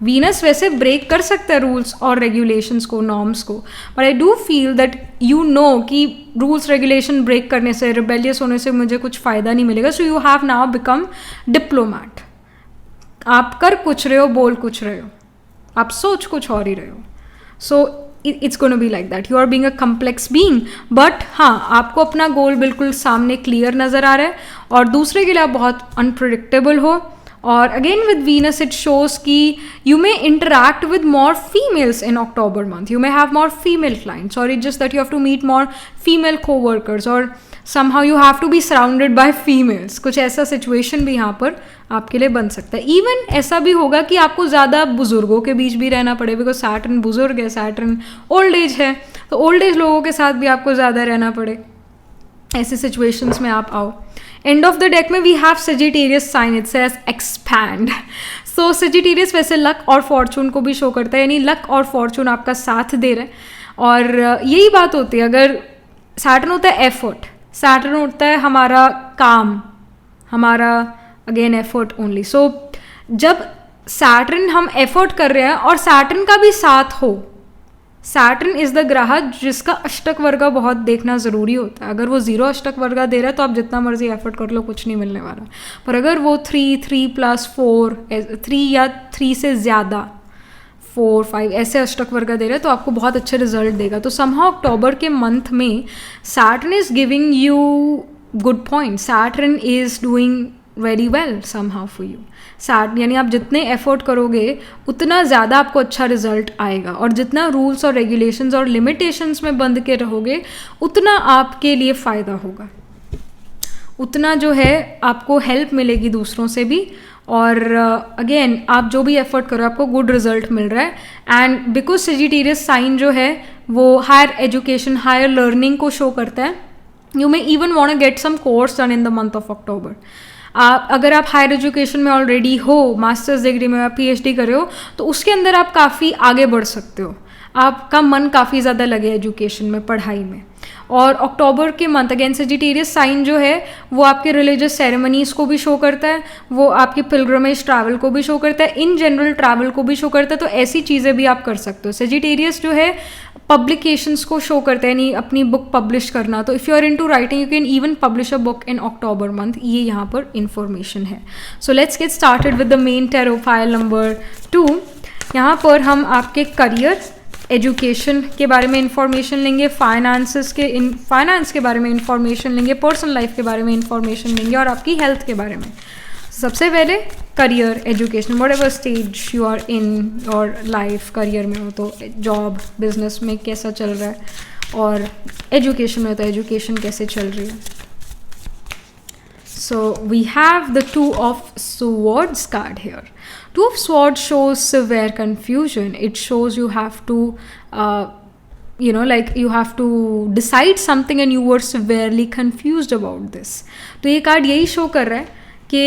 वीनस वैसे ब्रेक कर सकता है रूल्स और रेगुलेशंस को, नॉर्म्स को, but I do feel that you know कि रूल्स रेगुलेशन ब्रेक करने से, रिबेलियस होने से मुझे कुछ फ़ायदा नहीं मिलेगा. सो you have now become diplomat. आप कर कुछ रहे हो, बोल कुछ रहे हो, आप सोच कुछ और ही रहे हो. So it's gonna be like that. You are being a complex being, but हाँ, आपको अपना गोल बिल्कुल सामने क्लियर नज़र आ रहा है और दूसरे के लिए आप बहुत अनप्रिडिक्टेबल हो. और again with Venus it shows कि you may interact with more females in October month. You may have more female clients और it just that you have to meet more female coworkers और somehow you have to be surrounded by females. कुछ ऐसा situation भी यहाँ पर आपके लिए बन सकता है. इवन ऐसा भी होगा कि आपको ज़्यादा बुजुर्गों के बीच भी रहना पड़े, बिकॉज सैटर्न बुजुर्ग है, सैटर्न ओल्ड एज है, तो ओल्ड एज लोगों के साथ भी आपको ज़्यादा रहना पड़े. ऐसे सिचुएशंस में आप आओ. एंड ऑफ द डेक में we have Sagittarius sign. It says expand. So Sagittarius वैसे लक और फॉर्चून को भी शो करता है, यानी लक और फॉर्चून आपका साथ दे रहे हैं और यही बात होती है, अगर सैटर्न होता है एफर्ट, सैटर्न होता है हमारा काम, हमारा अगेन एफर्ट ओनली। सो जब सैटर्न हम एफर्ट कर रहे हैं और सैटर्न का भी साथ हो, सैटर्न इज द ग्रह जिसका अष्टक वर्गा बहुत देखना ज़रूरी होता है। अगर वो 0 अष्टक वर्गा दे रहा है तो आप जितना मर्जी एफर्ट कर लो कुछ नहीं मिलने वाला, पर अगर वो 3, 3+4, 3 या 3 से ज़्यादा 4, 5 ऐसे अष्टक वर्गा दे रहे हैं तो आपको बहुत अच्छे रिजल्ट देगा। तो समहाउ अक्टूबर के मंथ में Saturn is giving you good point, Saturn is doing very well somehow for you. Saturn यानी आप जितने एफर्ट करोगे उतना ज़्यादा आपको अच्छा रिजल्ट आएगा, और जितना रूल्स और रेगुलेशंस और लिमिटेशंस में बंध के रहोगे उतना आपके लिए फ़ायदा होगा, उतना जो है आपको हेल्प मिलेगी दूसरों से भी। और अगेन आप जो भी एफर्ट करो आपको गुड रिजल्ट मिल रहा है। एंड बिकॉज सेजिटेरियस साइन जो है वो हायर एजुकेशन, हायर लर्निंग को शो करता है। You may even want to get some course done in the month of October. अगर आप हायर एजुकेशन में ऑलरेडी हो, मास्टर्स डिग्री में, PhD कर रहे हो, तो उसके अंदर आप काफ़ी आगे बढ़ सकते हो, आपका मन काफ़ी ज़्यादा लगे एजुकेशन में, पढ़ाई में। और अक्टूबर के मंथ अगेन सेजिटेरियस साइन जो है वो आपके रिलीजियस सेरेमनीज़ को भी शो करता है, वो आपके पिलग्रमेज ट्रैवल को भी शो करता है, इन जनरल ट्रैवल को भी शो करता है। तो ऐसी चीज़ें भी आप कर सकते हो। सेजिटेरियस जो है पब्लिकेशंस को शो करते हैं, यानी अपनी बुक पब्लिश करना। तो if you are into writing you can even publish a book in October month, ये यहाँ पर इंफॉर्मेशन है। So let's get started with the main tarot file number 2। यहाँ पर हम आपके करियर, एजुकेशन के बारे में इंफॉर्मेशन लेंगे, फाइनेंस के बारे में इंफॉर्मेशन लेंगे, पर्सनल लाइफ के बारे में इंफॉर्मेशन लेंगे, और आपकी हेल्थ के बारे में। सबसे पहले career, education, whatever stage you are in और लाइफ, करियर में हो तो जॉब, बिजनेस में कैसा चल रहा है, और एजुकेशन में हो तो एजुकेशन कैसे चल रही है। So we have the 2 of Swords card here. 2 of Swords shows severe confusion. It shows you have to, like you have to decide something and you were severely confused about this. तो ये card यही show कर रहा है कि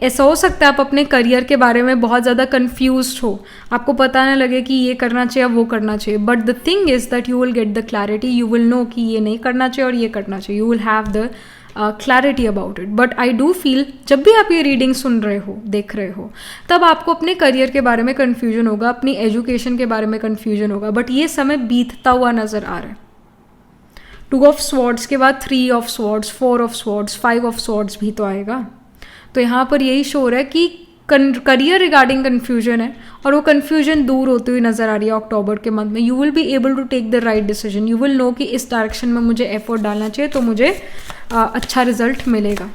ऐसा हो सकता है आप अपने करियर के बारे में बहुत ज़्यादा कन्फ्यूज्ड हो, आपको पता ना लगे कि ये करना चाहिए वो करना चाहिए। But the thing is that you will get the clarity, you will know कि ये नहीं करना चाहिए और ये करना चाहिए, you will have the clarity about it. But I do feel जब भी आप ये रीडिंग सुन रहे हो, देख रहे हो, तब आपको अपने करियर के बारे में कन्फ्यूजन होगा, अपनी एजुकेशन के बारे में कन्फ्यूजन होगा, बट ये समय बीतता हुआ नज़र आ रहा है। 2 ऑफ स्वॉर्ड्स के बाद 3 of swords, 4 of swords, 5 of swords भी तो आएगा। तो यहाँ पर यही शो रहा है कि करियर रिगार्डिंग कन्फ्यूजन है, और वो कन्फ्यूजन दूर होती हुई नज़र आ रही है अक्टूबर के मंथ में। You will be able to take the right decision, you will know कि इस डायरेक्शन में मुझे एफर्ट डालना चाहिए तो मुझे अच्छा रिजल्ट मिलेगा।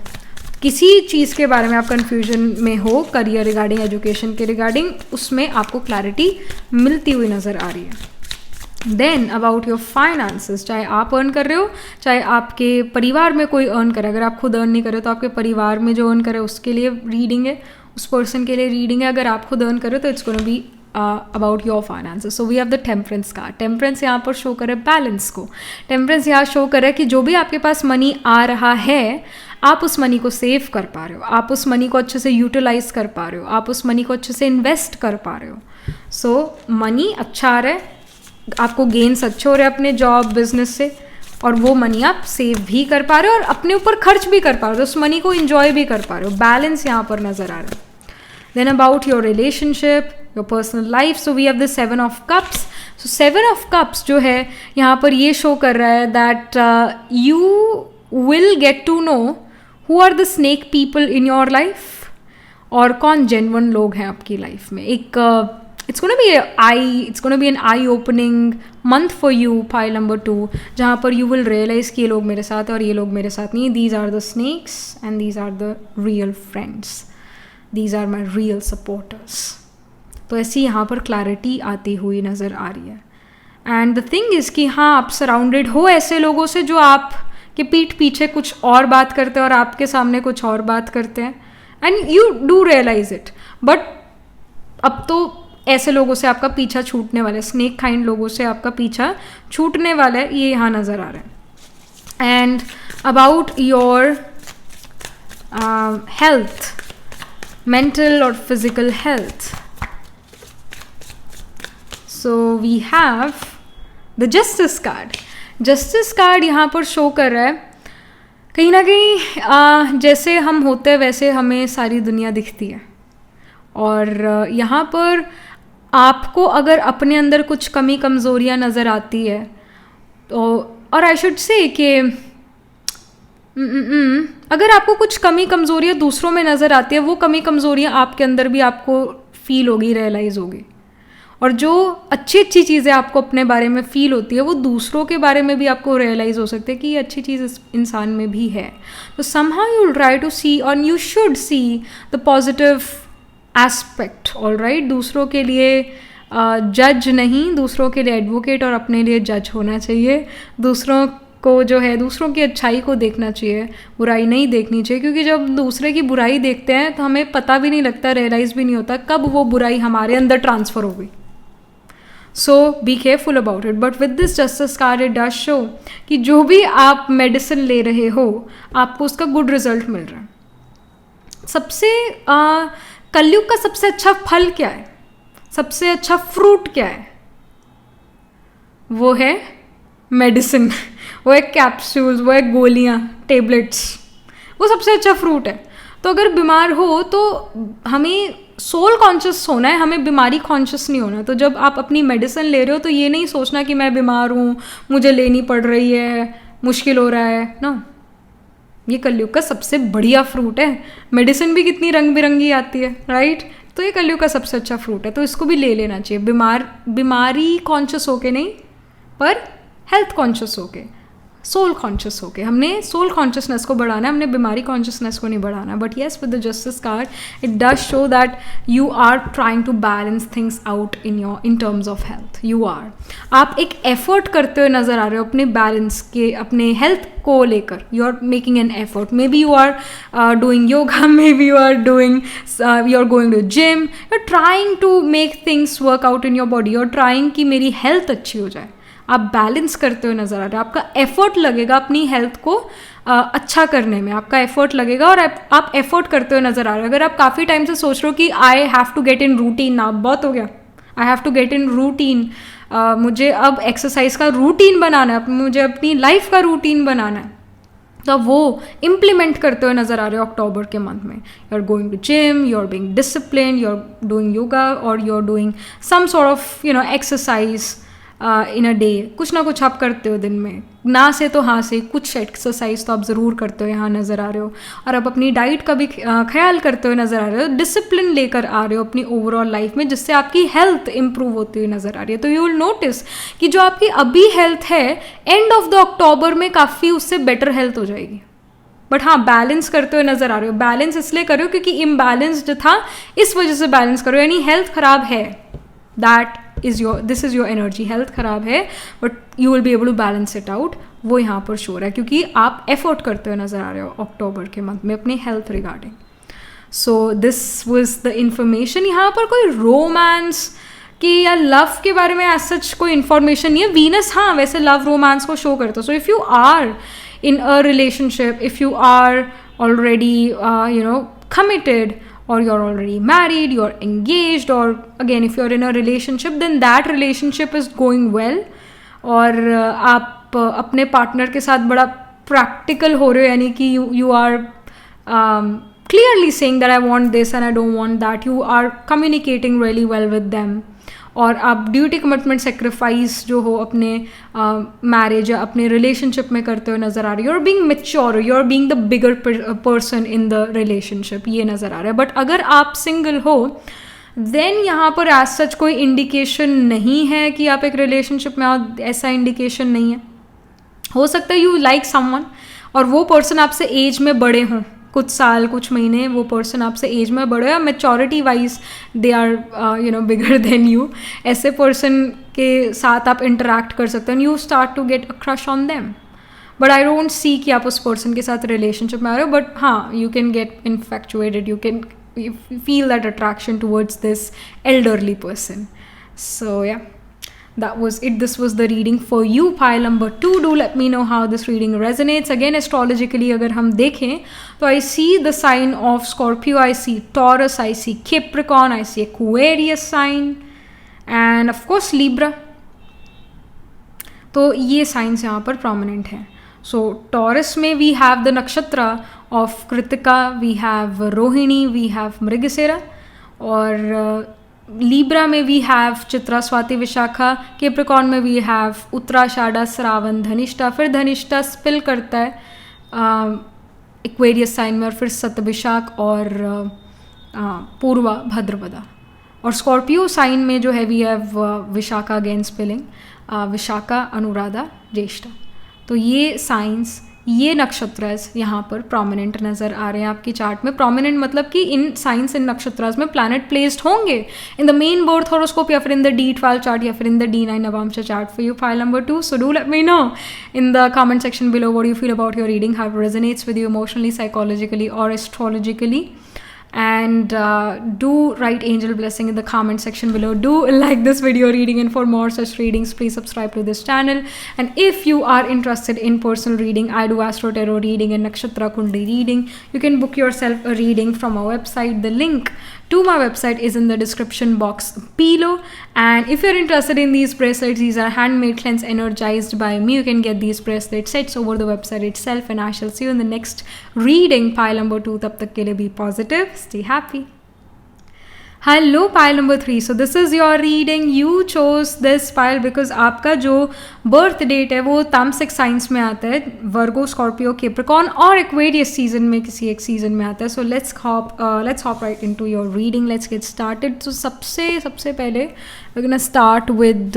किसी चीज़ के बारे में आप कन्फ्यूजन में हो, करियर रिगार्डिंग, एजुकेशन के रिगार्डिंग, उसमें आपको क्लैरिटी मिलती हुई नज़र आ रही है। देन अबाउट योर फाइनेंसेस, चाहे आप अर्न कर रहे हो, चाहे आपके परिवार में कोई अर्न करे, अगर आप खुद अर्न नहीं कर रहे तो आपके परिवार में जो अर्न करे उसके लिए रीडिंग है, उस पर्सन के लिए रीडिंग है। अगर आप खुद अर्न करो तो it's gonna be about your finances. So we have the temperance card. Temperance यहाँ पर शो करे बैलेंस को। टेम्परेंस यहाँ शो करे कि जो भी आपके पास मनी आ रहा है आप उस मनी को सेव कर पा रहे हो, आप उस मनी को अच्छे से यूटिलाइज कर पा रहे हो, आप उस मनी को अच्छे से इन्वेस्ट कर पा रहे हो। सो मनी अच्छा आ रहा है, आपको गेन्स अच्छे हो रहे हैं अपने जॉब बिजनेस से, और वो मनी आप सेव भी कर पा रहे हो और अपने ऊपर खर्च भी कर पा रहे हो, उस मनी को इंजॉय भी कर पा रहे हो। बैलेंस यहाँ पर नज़र आ रहा है। Then about your relationship, your personal life, so we have the 7 of cups. So 7 of cups जो है यहाँ पर ये शो कर रहा है that you will get to know who are the snake people in your life, और कौन जेन्युइन लोग हैं आपकी लाइफ में। एक it's going to be an eye-opening month for you, pile number 2, जहाँ पर you will realize कि ये लोग मेरे साथ है और ये लोग मेरे साथ नहीं। These are the snakes and these are the real friends. These are my real supporters. तो ऐसी यहाँ पर clarity आती हुई नज़र आ रही है। And the thing is कि हाँ, आप surrounded हो ऐसे लोगों से जो आप के पीठ पीछे कुछ और बात करते हैं और आपके सामने कुछ और बात करते हैं, and you do realize it. But अब तो ऐसे लोगों से आपका पीछा छूटने वाला है, स्नेक काइंड लोगों से आपका पीछा छूटने वाला है, ये यहाँ नज़र आ रहा है। And about your health, mental और physical health, so we have the justice card. Justice card यहाँ पर शो कर रहा है कहीं ना कहीं जैसे हम होते हैं वैसे हमें सारी दुनिया दिखती है, और यहाँ पर आपको अगर अपने अंदर कुछ कमी कमज़ोरियाँ नज़र आती है तो, और आई शुड से कि अगर आपको कुछ कमी कमज़ोरियाँ दूसरों में नज़र आती है, वो कमी कमज़ोरियाँ आपके अंदर भी आपको फील होगी, रियलाइज़ होगी, और जो अच्छी अच्छी चीज़ें आपको अपने बारे में फ़ील होती है वो दूसरों के बारे में भी आपको रियलाइज़ हो सकते हैं कि ये अच्छी चीज़ इस इंसान में भी है। तो somehow you will try to see और you should see the positive aspect, all right. दूसरों के लिए जज नहीं, दूसरों के लिए एडवोकेट और अपने लिए जज होना चाहिए। दूसरों को जो है, दूसरों की अच्छाई को देखना चाहिए, बुराई नहीं देखनी चाहिए, क्योंकि जब दूसरे की बुराई देखते हैं तो हमें पता भी नहीं लगता, रियलाइज़ भी नहीं होता कब वो बुराई हमारे अंदर ट्रांसफ़र हो गई। So be careful about it. But with this justice card it does show कि जो भी आप मेडिसिन ले रहे हो आपको उसका गुड रिजल्ट मिल रहा है। सबसे कलयुग का सबसे अच्छा फल क्या है, सबसे अच्छा फ्रूट क्या है? वो है मेडिसिन, वो है कैप्सूल्स, वो है गोलियाँ, टेबलेट्स, वो सबसे अच्छा फ्रूट है। तो अगर बीमार हो तो हमें सोल कॉन्शियस होना है, हमें बीमारी कॉन्शियस नहीं होना। तो जब आप अपनी मेडिसिन ले रहे हो तो ये नहीं सोचना कि मैं बीमार हूँ, मुझे लेनी पड़ रही है, मुश्किल हो रहा है, नो। ये कलयुग का सबसे बढ़िया फ्रूट है। मेडिसिन भी कितनी रंग बिरंगी आती है, राइट? तो ये कलयुग का सबसे अच्छा फ्रूट है, तो इसको भी ले लेना चाहिए। बीमारी कॉन्शियस होके नहीं, पर हेल्थ कॉन्शियस होके, सोल कॉन्शियस होके। हमने सोल कॉन्शियसनेस को बढ़ाना है, हमने बीमारी कॉन्शियसनेस को नहीं बढ़ाना। But yes, with the justice card it does show that you are trying to balance things out in terms of health. You are, आप एक एफर्ट करते हुए नजर आ रहे हो अपने बैलेंस के, अपने हेल्थ को लेकर। You are making an effort, maybe you are doing yoga, maybe you are doing, you are going to gym, you are trying to make things work out in your body, you are trying कि मेरी health अच्छी हो जाए। आप balance करते हुए नज़र आ रहे हो, आपका एफर्ट लगेगा अपनी हेल्थ को अच्छा करने में, आपका एफर्ट लगेगा और आप एफर्ट करते हुए नज़र आ रहे हो। अगर आप काफ़ी टाइम से सोच रहे हो कि I have to get in routine, ना बहुत हो गया, I have to get in routine, मुझे अब एक्सरसाइज का रूटीन बनाना है, मुझे अपनी लाइफ का रूटीन बनाना है, तो वो इम्प्लीमेंट करते हुए नज़र आ रहे हो अक्टूबर के मंथ में। You are going to gym, you are being discipline, you are doing yoga और you are doing some sort of exercise in a day. कुछ ना कुछ आप करते हो दिन में, ना से तो हाँ से कुछ एक्सरसाइज तो आप ज़रूर करते हो, यहाँ नज़र आ रहे हो। और आप अपनी डाइट का भी ख्याल करते हुए नज़र आ रहे हो, डिसिप्लिन लेकर आ रहे हो अपनी ओवरऑल लाइफ में, जिससे आपकी हेल्थ इंप्रूव होती हुई नज़र आ रही है। तो यू विल नोटिस कि जो आपकी अभी हेल्थ है एंड ऑफ द अक्टूबर में काफ़ी उससे बेटर हेल्थ हो जाएगी। बट हाँ, बैलेंस करते हुए नज़र आ रहे हो। बैलेंस इसलिए कर रहे हो क्योंकि इम्बैलेंस्ड था, इस वजह से बैलेंस करो, यानी हेल्थ ख़राब है, this is your energy. Health ख़राब है but you will be able to balance it out, वो यहाँ पर शो रहा है क्योंकि आप एफर्ट करते हुए नज़र आ रहे हो अक्टूबर के मंथ में अपनी health regarding. So this was the information. यहाँ पर कोई रोमांस कि या लव के बारे में एज सच कोई इन्फॉर्मेशन नहीं है। वीनस हाँ वैसे लव रोमांस को शो करता है। So if you are in a relationship, if you are already committed, or you're already married, you're engaged, or again if you're in a relationship, then that relationship is going well, और आप अपने partner के साथ बड़ा practical हो रहे हो, यानी कि you are clearly saying that I want this and I don't want that. You are communicating really well with them, और आप ड्यूटी कमिटमेंट सेक्रीफाइस जो हो अपने मैरिज या अपने रिलेशनशिप में करते हुए नज़र आ रही है। You are being mature, you are being the bigger person in the relationship, ये नज़र आ रहा है। बट अगर आप सिंगल हो देन यहाँ पर एज सच कोई इंडिकेशन नहीं है कि आप एक रिलेशनशिप में आओ, ऐसा इंडिकेशन नहीं है। हो सकता है यू लाइक समवन और वो पर्सन आपसे एज में बड़े हों, कुछ साल कुछ महीने वो पर्सन आपसे एज में बड़े हैं, maturity wise they are bigger than you. ऐसे पर्सन के साथ आप इंटरेक्ट कर सकते हैं, you start to get a crush on them. But I don't see कि आप उस पर्सन के साथ रिलेशनशिप में आ रहे हो, बट हाँ you can get infatuated, you can feel that attraction towards this elderly person. So yeah, that was it. This was the reading for you, pile number 2. Do let me know how this reading resonates. Again, astrologically अगर हम देखें तो I see the sign of Scorpio, I see Taurus, I see Capricorn, I see Aquarius sign, and of course Libra. तो ये science यहाँ पर prominent है. So Taurus में we have the nakshatra of Krittika, we have Rohini, we have Mrigashira. और Libra में we have Chitra, Swati, Vishakha. Capricorn में we have Uttarashadha, Shravan, Dhanishtha. फिर धनिष्ठा स्पिल करता है एक्वेरियस साइन में, और फिर सतभिशाख और पूर्वा, भाद्रपदा. और स्कॉर्पियो साइन में जो है we have Vishakha again spilling, Vishakha, Anuradha, Jyeshtha. तो ये साइंस, ये नक्षत्र यहाँ पर प्रोमिनेंट नज़र आ रहे हैं आपकी चार्ट में. प्रोमिनेंट मतलब कि इन साइंस, इन नक्षत्रास में प्लैनेट प्लेस्ड होंगे in the main birth horoscope, या फिर इन द D12 चार्ट, या फिर in the D9 Navamsa chart for you. File number 2. So do let me know in the comment section below what you feel about your reading, how it resonates with you emotionally, psychologically or astrologically. And do write angel blessing in the comment section below. Do like this video reading, and for more such readings please subscribe to this channel. And if you are interested in personal reading, I do astro tarot reading and nakshatra kundi reading. You can book yourself a reading from our website. The link to my website is in the description box below. And if you're interested in these bracelets, these are handmade, cleansed, energized by me. You can get these bracelet sets over the website itself. And I shall see you in the next reading, pile number 2. Tab tak ke liye be positive, stay happy. Hello pile number 3. So this is your reading. You chose this pile because आपका जो birth date है वो तामसिक science में आता है, Virgo, Scorpio, Capricorn और Aquarius season में किसी एक सीजन में आता है. So let's hop right into your reading. Let's get started. तो सबसे पहले we gonna start with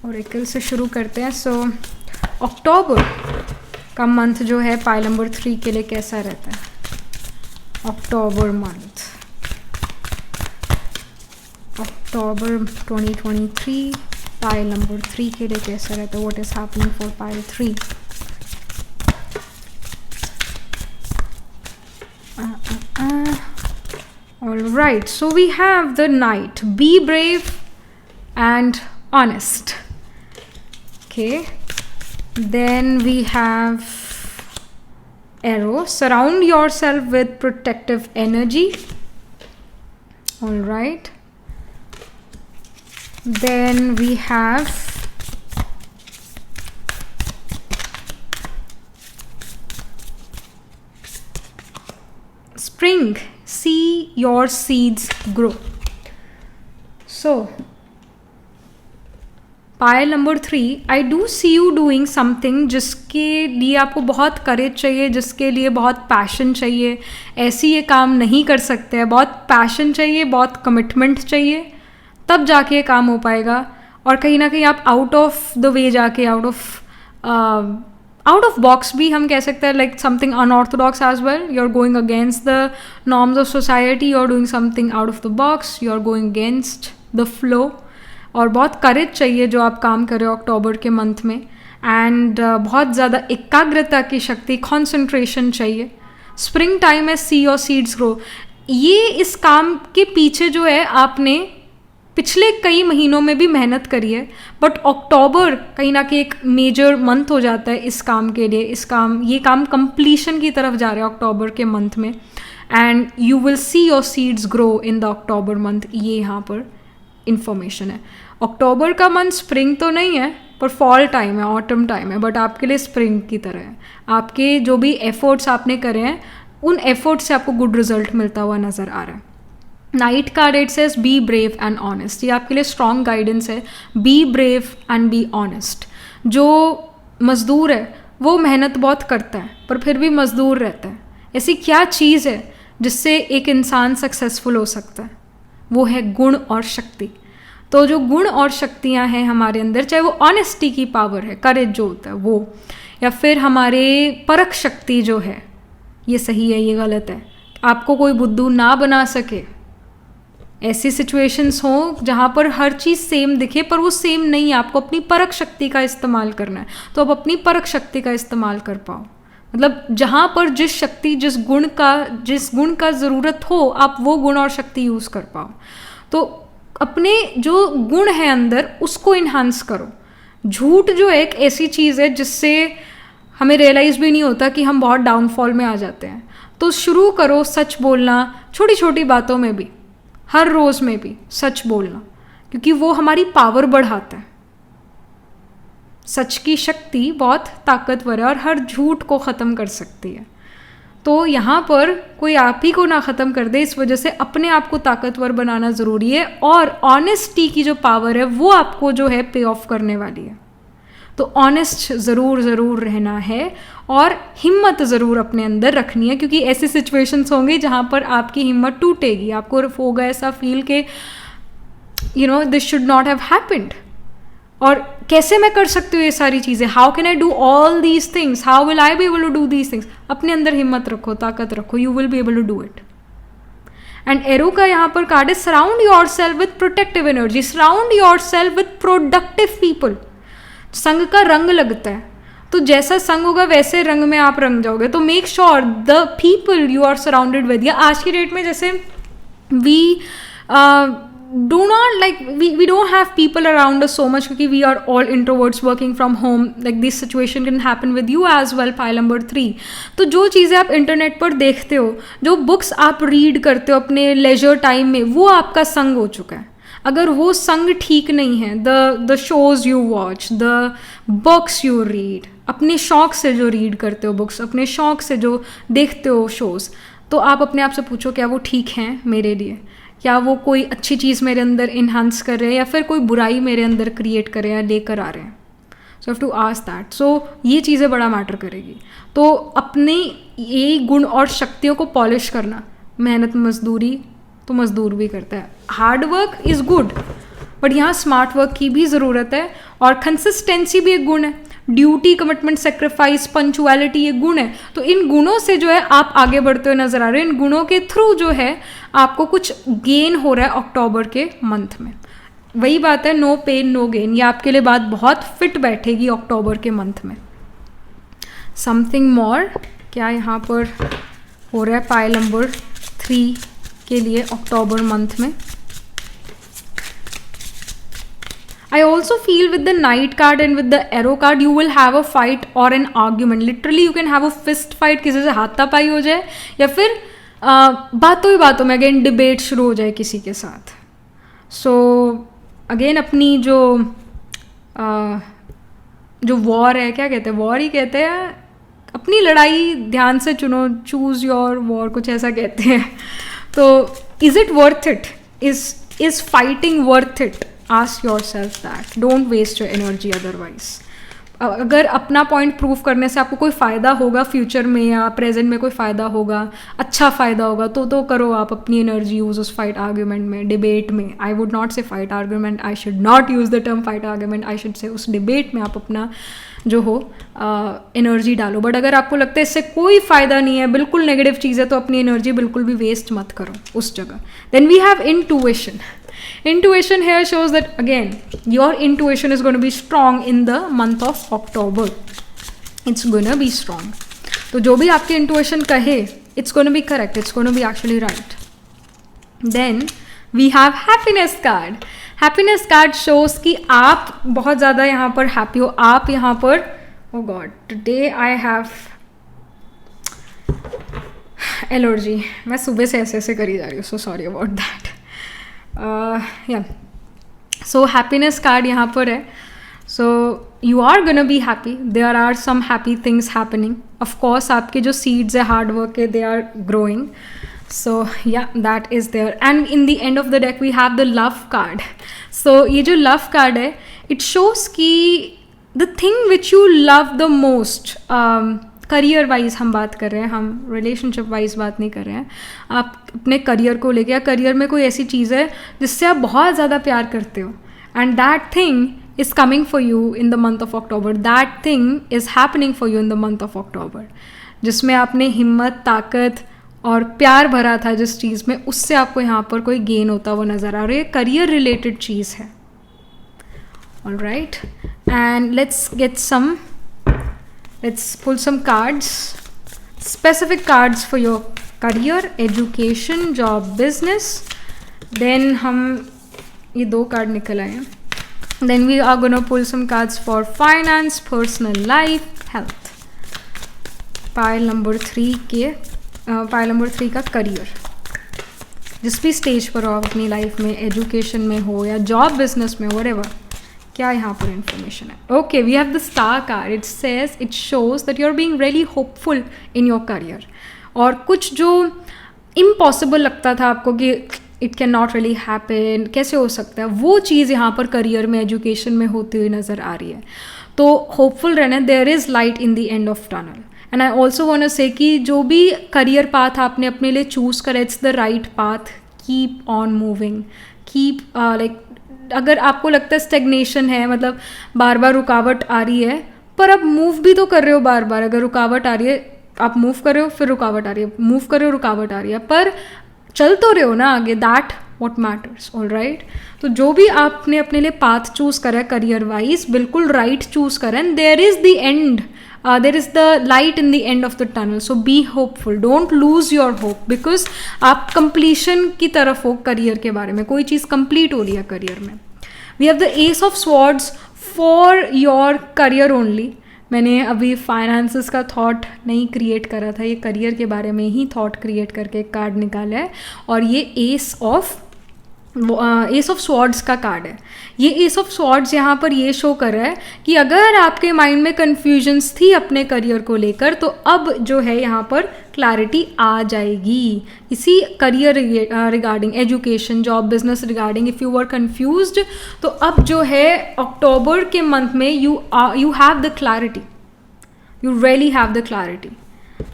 oracle से शुरू करते हैं. सो अक्टूबर का मंथ जो है पाइल नंबर 3 के लिए कैसा रहता है? October month, October 2023, pile number 3 के लिए कैसा रहता है? What is happening for pile 3? Alright, so we have the Knight. Be brave and honest. Okay, then we have Arrow. Surround yourself with protective energy. All right, then we have Spring. See your seeds grow. So pile number 3, I do see you doing something जिसके लिए आपको बहुत करेज चाहिए, जिसके लिए बहुत passion चाहिए. ऐसे ये काम नहीं कर सकते हैं, बहुत पैशन चाहिए, बहुत कमिटमेंट चाहिए, तब जाके ये काम हो पाएगा. और कहीं ना कहीं आप आउट ऑफ द वे जाके, आउट ऑफ बॉक्स भी हम कह सकते हैं, like something unorthodox as well. You are going against the norms of society, you are doing something out of the box, you are going against the flow. और बहुत करेज चाहिए जो आप काम कर रहे हो अक्टूबर के मंथ में. एंड बहुत ज़्यादा एकाग्रता की शक्ति, कॉन्सेंट्रेशन चाहिए. स्प्रिंग टाइम है, सी योर सीड्स ग्रो. ये इस काम के पीछे जो है आपने पिछले कई महीनों में भी मेहनत करी है, बट अक्टूबर कहीं ना कहीं एक मेजर मंथ हो जाता है इस काम के लिए. ये काम कंप्लीशन की तरफ जा रहा है अक्टूबर के मंथ में. And you will see your seeds grow in the October month. ये यहाँ पर इंफॉर्मेशन है. अक्टूबर का मंथ स्प्रिंग तो नहीं है, पर फॉल टाइम है, ऑटम टाइम है, बट आपके लिए स्प्रिंग की तरह है. आपके जो भी एफर्ट्स आपने करे हैं, उन एफर्ट्स से आपको गुड रिजल्ट मिलता हुआ नज़र आ रहा है. नाइट का डेट says be brave and honest. ये आपके लिए स्ट्रॉन्ग गाइडेंस है. Be brave and be honest. जो मज़दूर है वो मेहनत बहुत करता है पर फिर भी मज़दूर रहता है. ऐसी क्या चीज़ है जिससे एक इंसान सक्सेसफुल हो सकता है? वो है गुण और शक्ति. तो जो गुण और शक्तियाँ हैं हमारे अंदर, चाहे वो ऑनेस्टी की पावर है, करेज जो होता है वो, या फिर हमारे परख शक्ति जो है, ये सही है, ये गलत है, आपको कोई बुद्धू ना बना सके. ऐसी सिचुएशंस हो जहाँ पर हर चीज़ सेम दिखे पर वो सेम नहीं है, आपको अपनी परख शक्ति का इस्तेमाल करना है. तो आप अपनी परख शक्ति का इस्तेमाल कर पाओ. मतलब जहाँ पर जिस शक्ति, जिस गुण का ज़रूरत हो, आप वो गुण और शक्ति यूज़ कर पाओ. तो अपने जो गुण है अंदर उसको इन्हांस करो. झूठ जो एक ऐसी चीज़ है जिससे हमें रियलाइज़ भी नहीं होता कि हम बहुत डाउनफॉल में आ जाते हैं. तो शुरू करो सच बोलना, छोटी छोटी बातों में भी, हर रोज़ में भी सच बोलना. क्योंकि वो हमारी पावर बढ़ाता है। सच की शक्ति बहुत ताकतवर है और हर झूठ को ख़त्म कर सकती है। तो यहाँ पर कोई आप ही को ना ख़त्म कर दे, इस वजह से अपने आप को ताकतवर बनाना ज़रूरी है, और ऑनेस्टी की जो पावर है वो आपको जो है पे ऑफ करने वाली है। तो ऑनेस्ट ज़रूर रहना है और हिम्मत ज़रूर अपने अंदर रखनी है, क्योंकि ऐसी सिचुएशंस होंगी जहाँ पर आपकी हिम्मत टूटेगी, आपको होगा ऐसा फील कि this should not have happened, और कैसे मैं कर सकती हूँ ये सारी चीज़ें, how can I do all these things, how will I be able to do these things. अपने अंदर हिम्मत रखो, ताकत रखो, you will be able to do it. And arrow का यहाँ पर कार्ड है surround yourself with protective energy, surround yourself with productive people. संग का रंग लगता है, तो जैसा संग होगा वैसे रंग में आप रंग जाओगे। तो make sure the people you are surrounded with, या आज की डेट में जैसे we do not like we don't have people around us so much क्योंकि we are all introverts working from home, like this situation can happen with you as well। pile number 3, तो जो चीज़ें आप internet पर देखते हो, जो books आप रीड करते हो अपने लेजर टाइम में, वो आपका संग हो चुका है। अगर वो संग ठीक नहीं है, the shows you watch, the books you read, अपने शौक से जो रीड करते हो बुक्स, अपने शौक से जो देखते हो शोज़, तो आप अपने आप से पूछो क्या वो ठीक हैं मेरे लिए, क्या वो कोई अच्छी चीज़ मेरे अंदर इन्हांस कर रहे हैं या फिर कोई बुराई मेरे अंदर क्रिएट कर रहे हैं या लेकर आ रहे हैं। So have to ask that. So ये चीज़ें बड़ा मैटर करेगी। तो अपने ये गुण और शक्तियों को पॉलिश करना, मेहनत मजदूरी तो मजदूर भी करता है, hard work is good, but यहाँ स्मार्ट वर्क की भी ज़रूरत है, और कंसिस्टेंसी भी एक गुण है, ड्यूटी, कमिटमेंट, सेक्रीफाइस, पंचुअलिटी ये गुण है। तो इन गुणों से जो है आप आगे बढ़ते हुए नजर आ रहे हैं, इन गुणों के थ्रू जो है आपको कुछ गेन हो रहा है अक्टूबर के मंथ में। वही बात है, नो पेन नो गेन, ये आपके लिए बात बहुत फिट बैठेगी अक्टूबर के मंथ में। समथिंग मोर क्या यहाँ पर हो रहा है पाइल नंबर 3 के लिए अक्टूबर मंथ में। I also feel with the Knight card and with the Arrow card you will have a fight or an argument. Literally you can have a fist fight, किसी से हाथापाई हो जाए, या फिर बातों ही बातों में अगेन डिबेट शुरू हो जाए किसी के साथ। सो अगेन अपनी जो वॉर है, क्या कहते हैं, वॉर ही कहते हैं, अपनी लड़ाई ध्यान से चुनो, चूज़ योर वॉर, कुछ ऐसा कहते हैं। तो is it worth it, is fighting worth it? Ask yourself that. Don't waste your energy otherwise. अगर अपना पॉइंट प्रूव करने से आपको कोई फ़ायदा होगा फ्यूचर में या प्रेजेंट में कोई फ़ायदा होगा, अच्छा फ़ायदा होगा, तो करो आप अपनी एनर्जी यूज़ उस फाइट आर्ग्यूमेंट में, डिबेट में। आई वुड नॉट से fight argument, I should not use the term fight argument, I should say उस डिबेट में आप अपना जो हो एनर्जी डालो। बट अगर आपको लगता है इससे कोई फ़ायदा नहीं है, बिल्कुल नेगेटिव चीज़ है, तो अपनी एनर्जी बिल्कुल भी वेस्ट मत करो उस जगह। Then we have intuition. Intuition here shows that again your intuition is going to be strong in the month of October. It's going to be strong. तो जो भी आपकी intuition कहे, it's going to be correct. It's going to be actually right. Then we have happiness card. Happiness card shows कि आप बहुत ज़्यादा यहाँ पर happy हो, आप यहाँ पर oh God, today I have allergy. मैं सुबह से ऐसे करी जा रही हूँ, so sorry about that. So happiness card यहाँ पर है। So you are gonna be happy, there are some happy things happening. Of course आपके जो सीड्स है हार्ड वर्क के, they are growing. So yeah that is there. And in the end of the deck we have the love card. So ये जो love card है, it shows कि the thing which you love the most, career wise हम बात कर रहे हैं, हम रिलेशनशिप वाइज बात नहीं कर रहे हैं, आप अपने करियर को लेके, या करियर में कोई ऐसी चीज़ है जिससे आप बहुत ज़्यादा प्यार करते हो, and that thing is coming for you in the month of October, that thing is happening for you in the month of अक्टूबर, जिसमें आपने हिम्मत, ताकत और प्यार भरा था जिस चीज़ में, उससे आपको यहाँ पर कोई गेन होता हुआ नज़र आ रहा है। करियर रिलेटेड चीज़ है। Alright, and let's pull some cards, specific cards for your career, education, job, business. Then हम ये 2 कार्ड निकल आए हैं। Then we are gonna pull some cards for finance, personal life, health. pile number 3 का career. जिस भी stage पर हो आप अपनी लाइफ में, एजुकेशन में हो या जॉब बिजनेस में, व्हाटएवर, क्या यहाँ पर इन्फॉर्मेशन है? Okay, we have the star card. It says, it shows that you are being really hopeful in your career. और कुछ जो इम्पॉसिबल लगता था आपको कि it can not really happen, कैसे हो सकता है, वो चीज़ यहाँ पर करियर में, एजुकेशन में होती हुई नज़र आ रही है. तो होपफुल रहना, there is light in the end of tunnel. And I also want to say कि जो भी करियर पाथ आपने अपने लिए चूज़ करा, it's the right path. Keep on moving, keep like, अगर आपको लगता है स्टेग्नेशन है, मतलब बार बार रुकावट आ रही है, पर आप मूव भी तो कर रहे हो बार बार. अगर रुकावट आ रही है, आप मूव कर रहे हो, फिर रुकावट आ रही है, मूव कर रहे हो, रुकावट आ रही है, पर चल तो रहे हो ना आगे. That what matters. All right. तो जो भी आपने अपने लिए पाथ चूज़ करा है करियर वाइज, बिल्कुल राइट चूज़ करा है. There is the end, there is the light in the end of the tunnel. So be hopeful, don't lose your hope, because आप कंप्लीशन की तरफ हो करियर के बारे में. कोई चीज़ कंप्लीट हो रही है करियर में. We have the ace of swords for your career only. मैंने अभी फाइनेंसेस का थॉट नहीं क्रिएट करा था, ये करियर के बारे में ही थॉट क्रिएट करके एक कार्ड निकाला है. और ये एस ऑफ स्वॉर्ड्स का कार्ड है. ये एस ऑफ स्वॉर्ड्स यहाँ पर ये शो कर रहा है कि अगर आपके माइंड में कन्फ्यूजन्स थी अपने करियर को लेकर, तो अब जो है यहाँ पर क्लैरिटी आ जाएगी इसी career regarding, education, job, business regarding. If you were confused, तो अब जो है अक्टूबर के मंथ में you have the clarity, you really have the clarity.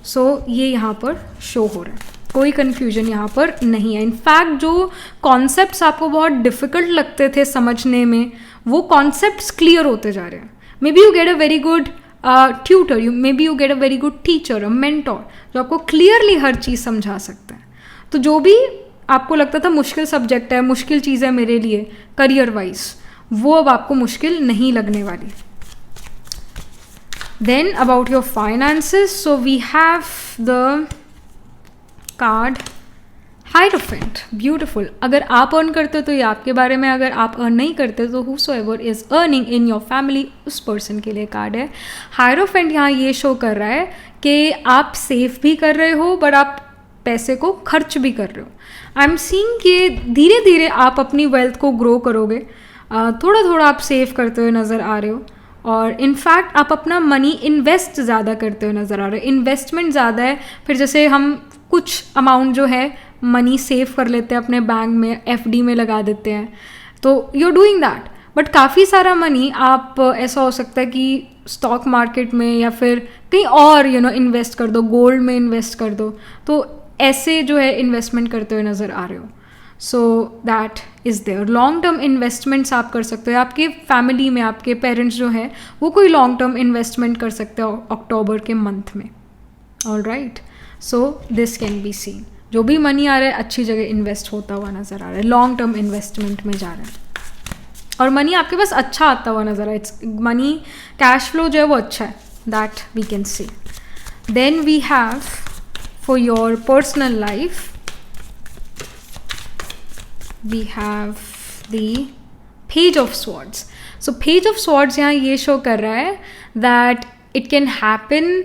So ये यहाँ पर शो हो रहा है, कोई कन्फ्यूजन यहाँ पर नहीं है. इनफैक्ट जो कॉन्सेप्ट्स आपको बहुत डिफ़िकल्ट लगते थे समझने में, वो कॉन्सेप्ट्स क्लियर होते जा रहे हैं. May be you get a very good tutor, may be you get a very good teacher, a mentor, जो आपको क्लियरली हर चीज़ समझा सकता है. तो जो भी आपको लगता था मुश्किल सब्जेक्ट है, मुश्किल चीज़ है मेरे लिए करियर वाइज, वो अब आपको मुश्किल नहीं लगने वाली. Then about your finances, so we have the card hierophant. Beautiful. अगर आप अर्न करते हो तो ये आपके बारे में, अगर आप अर्न नहीं करते तो whosoever is earning in your family, उस पर्सन के लिए कार्ड है. हायरोफेंट यहाँ ये शो कर रहा है कि आप सेव भी कर रहे हो, बट आप पैसे को खर्च भी कर रहे हो. आई एम सीइंग कि धीरे धीरे आप अपनी वेल्थ को ग्रो करोगे. थोड़ा थोड़ा आप सेव करते हुए नज़र आ रहे हो, और इनफैक्ट आप अपना मनी इन्वेस्ट ज़्यादा करते हुए नज़र आ रहे हो. इन्वेस्टमेंट ज़्यादा है. फिर जैसे हम कुछ अमाउंट जो है मनी सेव कर लेते हैं अपने बैंक में, एफडी में लगा देते हैं, तो you are doing that. But काफ़ी सारा मनी आप, ऐसा हो सकता है कि स्टॉक मार्केट में या फिर कहीं और इन्वेस्ट कर दो, गोल्ड में इन्वेस्ट कर दो. तो ऐसे जो है इन्वेस्टमेंट करते हुए नज़र आ रहे हो. So that is there. Long term investments आप कर सकते हो. आपके फैमिली में आपके पेरेंट्स जो है वो कोई लॉन्ग टर्म इन्वेस्टमेंट कर सकते हो अक्टूबर के मंथ में. All right. So this can be scene. जो भी मनी आ रहा है अच्छी जगह इन्वेस्ट होता हुआ नज़र आ रहा है, लॉन्ग टर्म इन्वेस्टमेंट में जा रहा है, और मनी आपके पास अच्छा आता हुआ नज़र आ रहा है. इट्स मनी, कैश फ्लो जो है वो अच्छा है. That we can see. Then we have for your personal life, we have the page of swords. So page of swords यहाँ ये शो कर रहा है that it can happen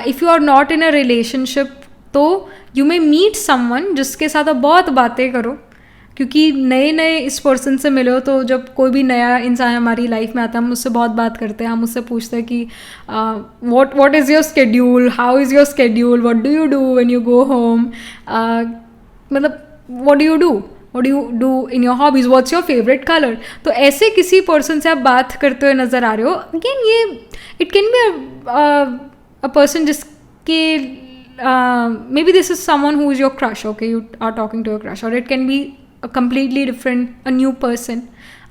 if you are not in a relationship, तो you may meet someone जिसके साथ आप बहुत बातें करो, क्योंकि नए नए इस पर्सन से मिले हो. तो जब कोई भी नया इंसान हमारी लाइफ में आता है, हम उससे बहुत बात करते हैं, हम उससे पूछते हैं कि what is your schedule, how is your schedule, what do you do when you go home, मतलब what do you do in your hobbies, what's your favourite colour. तो ऐसे किसी पर्सन से आप बात करते हुए नज़र आ रहे हो. अगेन ये it can be a person जिसके maybe this is someone who is your crush. Okay, you are talking to your crush, or it can be a completely different, a new person.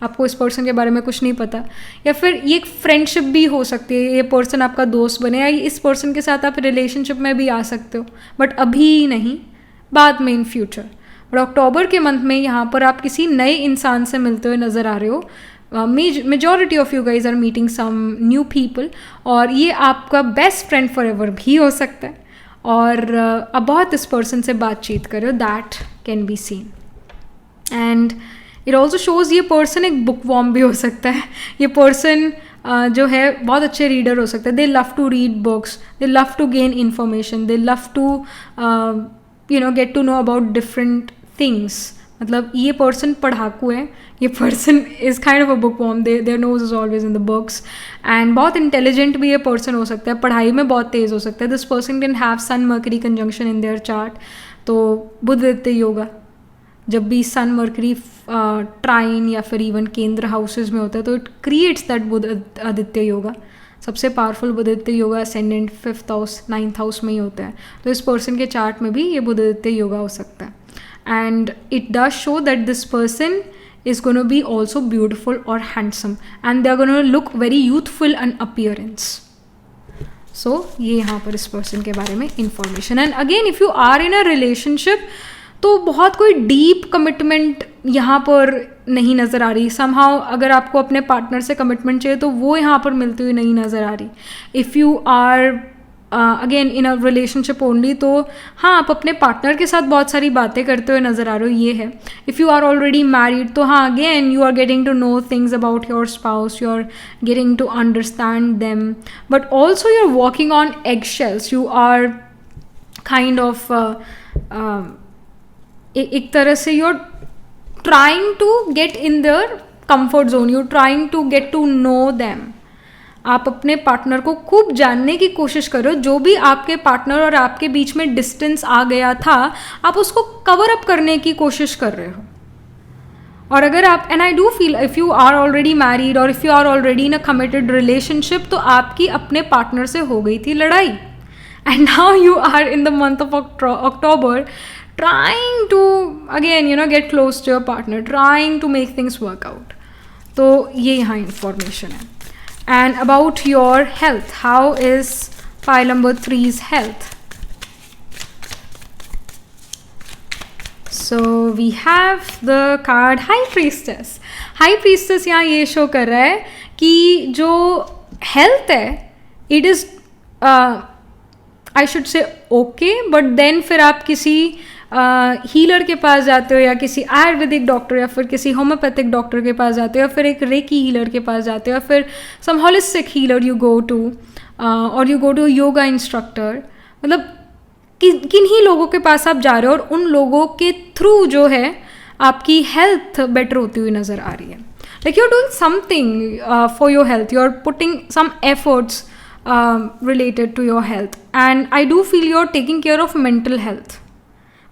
आपको इस person के बारे में कुछ नहीं पता, या फिर ये एक फ्रेंडशिप भी हो सकती है. ये पर्सन आपका दोस्त बने, या इस पर्सन के साथ आप रिलेशनशिप में भी आ सकते हो, बट अभी नहीं, बाद में, इन फ्यूचर. और अक्टूबर के मंथ में यहाँ पर आप किसी नए इंसान से मिलते हुए नज़र आ रहे हो. Majority of you guys are meeting some new people, और ये आपका बेस्ट फ्रेंड फॉर एवर भी हो सकता है. और अब बहुत इस पर्सन से बातचीत करो. That can be seen. And it also shows ये पर्सन एक बुक वॉर्म भी हो सकता है. ये पर्सन जो है बहुत अच्छे रीडर हो सकते हैं. They love to read books, they love to gain information, they love to get to know about different things, मतलब ये पर्सन पढ़ाकू है, ये person is kind of a book worm, their nose is always in the books, and बहुत intelligent भी ये person हो सकता है, पढ़ाई में बहुत तेज़ हो सकता है. This person can have sun Mercury conjunction in their chart. तो बुधादित्य योगा जब भी सन मर्करी ट्राइन या फिर इवन केंद्र हाउसेज में होता है तो it creates that Budhaditya yoga. सबसे powerful Budhaditya yoga ascendant 5th house 9th house में ही होता है. तो इस पर्सन के चार्ट में भी ये बुधादित्य योगा हो सकता है. And it does show that this person is going to be also beautiful or handsome and they are going to look very youthful in appearance. So ये यहाँ पर इस person के बारे में information. And again if you are in a relationship तो बहुत कोई deep commitment यहाँ पर नहीं नज़र आ रही. somehow अगर आपको अपने partner से commitment चाहिए तो वो यहाँ पर मिलती हुई नहीं नज़र आ रही. if you are again in a relationship only तो हाँ आप अपने पार्टनर के साथ बहुत सारी बातें करते हुए नज़र आ रहे हो, ये है. If you are already married तो हाँ again you are getting to know things about your spouse, you are getting to understand them, but also you are walking on egg shells. You are kind of एक तरह से you are trying to get in their comfort zone, you trying to get to know them. आप अपने partner को खूब जानने की कोशिश करो. जो भी आपके पार्टनर और आपके बीच में डिस्टेंस आ गया था आप उसको कवर अप करने की कोशिश कर रहे हो. और अगर आप, and I do feel if you are already married और if you are already in a committed relationship तो आपकी अपने पार्टनर से हो गई थी लड़ाई, and now you are in the month of October trying to again you know get close to your partner, trying to make things work out. तो ये यहाँ इंफॉर्मेशन है. And about your health, how is pile number 3's health? So we have the card High Priestess. High Priestess यहाँ ये show कर रहा है कि जो health है it is I should say okay, but then फिर आप किसी हीलर के पास जाते हो या किसी आयुर्वेदिक डॉक्टर या फिर किसी होम्योपैथिक डॉक्टर के पास जाते हो या फिर एक रेकी हीलर के पास जाते हो या फिर some holistic healer you go to और you go to yoga instructor. मतलब किन ही लोगों के पास आप जा रहे हो और उन लोगों के थ्रू जो है आपकी हेल्थ बेटर होती हुई नज़र आ रही है. Like you are doing something for your health, you are putting some efforts related to your health, and I do feel you are taking care of mental health.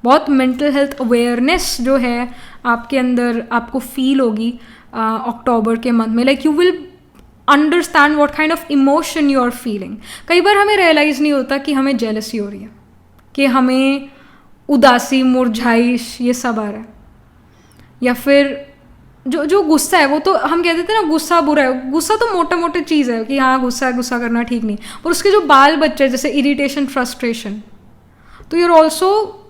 बहुत मेंटल हेल्थ अवेयरनेस जो है आपके अंदर आपको feel होगी अक्टूबर के month में. Like you will understand what kind of emotion you are feeling. कई बार हमें रियलाइज़ नहीं होता कि हमें जेलसी हो रही है, कि हमें उदासी, मुरझाइश ये सब आ रहा है, या फिर जो गुस्सा है वो तो हम कहते थे ना गुस्सा बुरा है. गुस्सा तो मोटा मोटा चीज़ है कि हाँ गुस्सा है, गुस्सा करना ठीक नहीं, और उसके जो बाल बच्चे जैसे इरिटेशन, फ्रस्ट्रेशन, तो you are also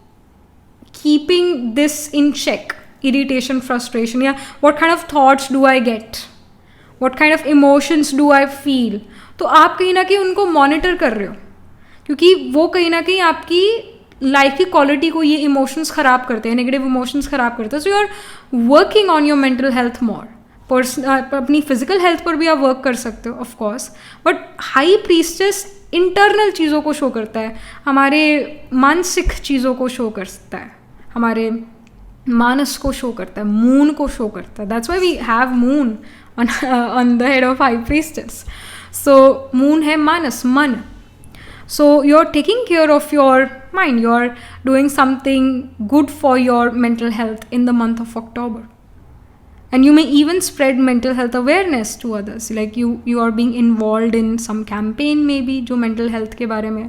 keeping this in check. Irritation, frustration, yeah, what kind of thoughts do I get, what kind of emotions do I feel. तो आप कहीं ना कहीं उनको मॉनिटर कर रहे हो क्योंकि वो कहीं ना कहीं आपकी लाइफ की क्वालिटी को ये इमोशंस ख़राब करते हैं, नेगेटिव इमोशंस ख़राब करते हैं. So you are working on your mental health more. अपनी फिजिकल हेल्थ पर भी आप वर्क कर सकते हो of course, but high priestess internal चीज़ों को शो करता है, हमारे मानसिक चीज़ों को शो करता है, हमारे मानस को शो करता है, मून को शो करता है. That's why we have moon on the head of high priestess. So moon है मानस, मन. So you are taking care of your mind, you are doing something good for your mental health in the month of October. And you may even spread mental health awareness to others. Like you are being involved in some campaign maybe जो mental health के बारे में.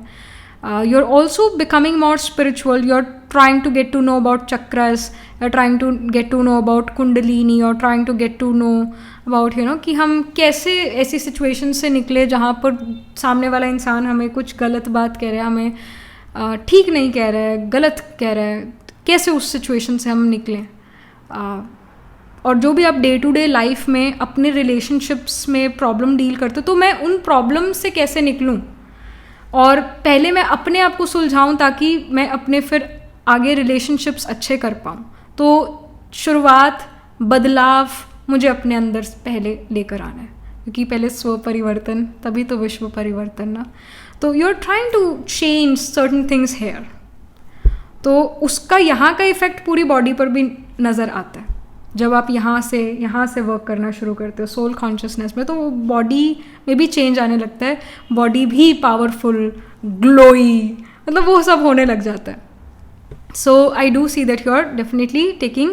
You're also becoming more spiritual. You're trying to get to know about chakras. You're trying to get to know about kundalini. You're trying to get to know about कि हम कैसे ऐसी situation से निकले जहाँ पर सामने वाला इंसान हमें कुछ गलत बात कह रहा है, हमें ठीक नहीं कह रहा है, गलत कह रहा है, कैसे उस situation से हम निकलें. और जो भी आप डे टू डे लाइफ में अपने रिलेशनशिप्स में प्रॉब्लम डील करते हो तो मैं उन प्रॉब्लम से कैसे निकलूं और पहले मैं अपने आप को सुलझाऊं ताकि मैं अपने फिर आगे रिलेशनशिप्स अच्छे कर पाऊं. तो शुरुआत, बदलाव मुझे अपने अंदर पहले लेकर आना है क्योंकि पहले स्व परिवर्तन तभी तो विश्व परिवर्तन ना. तो you are trying to change certain things here. तो उसका यहाँ का इफ़ेक्ट पूरी बॉडी पर भी नज़र आता है जब आप यहाँ से वर्क करना शुरू करते हो सोल कॉन्शियसनेस में, तो वो बॉडी में भी चेंज आने लगता है, बॉडी भी पावरफुल, ग्लोई, मतलब वो सब होने लग जाता है. So I do see that you are definitely taking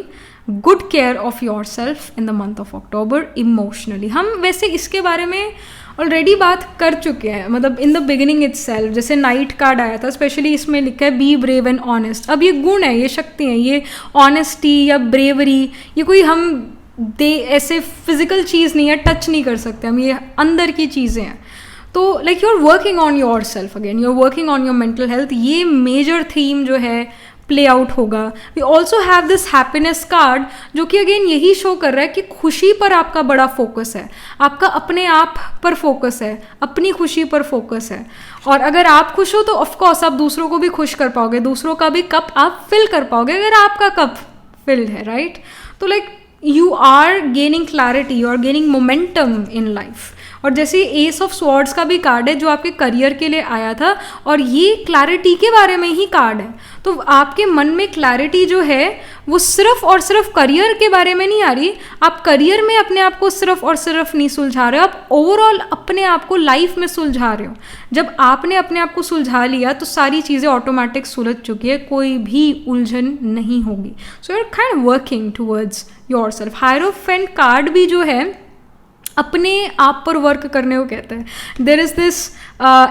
good care of yourself in the month of October emotionally. हम वैसे इसके बारे में ऑलरेडी बात कर चुके हैं, मतलब इन द बिगिनिंग इटसेल्फ. जैसे नाइट कार्ड आया था, स्पेशली इसमें लिखा है बी ब्रेव एंड ऑनेस्ट. अब ये गुण है, ये शक्ति है, ये ऑनेस्टी या ब्रेवरी, ये कोई हम ऐसे फिजिकल चीज़ नहीं है, टच नहीं कर सकते हम, ये अंदर की चीज़ें हैं. तो like you are working on yourself again, you are working on your mental health. ये मेजर थीम जो है प्ले आउट होगा. We also have this happiness card जो कि अगेन यही शो कर रहा है कि खुशी पर आपका बड़ा फोकस है, आपका अपने आप पर फोकस है, अपनी खुशी पर फोकस है. और अगर आप खुश हो तो ऑफकोर्स आप दूसरों को भी खुश कर पाओगे, दूसरों का भी कप आप फिल कर पाओगे अगर आपका कप फिल्ड है, राइट. तो like you are gaining clarity, you are gaining momentum in life. और जैसे एस ऑफ स्वॉर्ड्स का भी कार्ड है जो आपके करियर के लिए आया था, और ये क्लैरिटी के बारे में ही कार्ड है. तो आपके मन में क्लैरिटी जो है वो सिर्फ और सिर्फ करियर के बारे में नहीं आ रही. आप करियर में अपने आप को सिर्फ और सिर्फ नहीं सुलझा रहे हो, आप ओवरऑल अपने आप को लाइफ में सुलझा रहे हो. जब आपने अपने आप को सुलझा लिया तो सारी चीज़ें ऑटोमेटिक सुलझ चुकी है, कोई भी उलझन नहीं होगी. So you are kind working towards yourself. Hierophant card भी जो है अपने आप पर वर्क करने को कहता है. There is this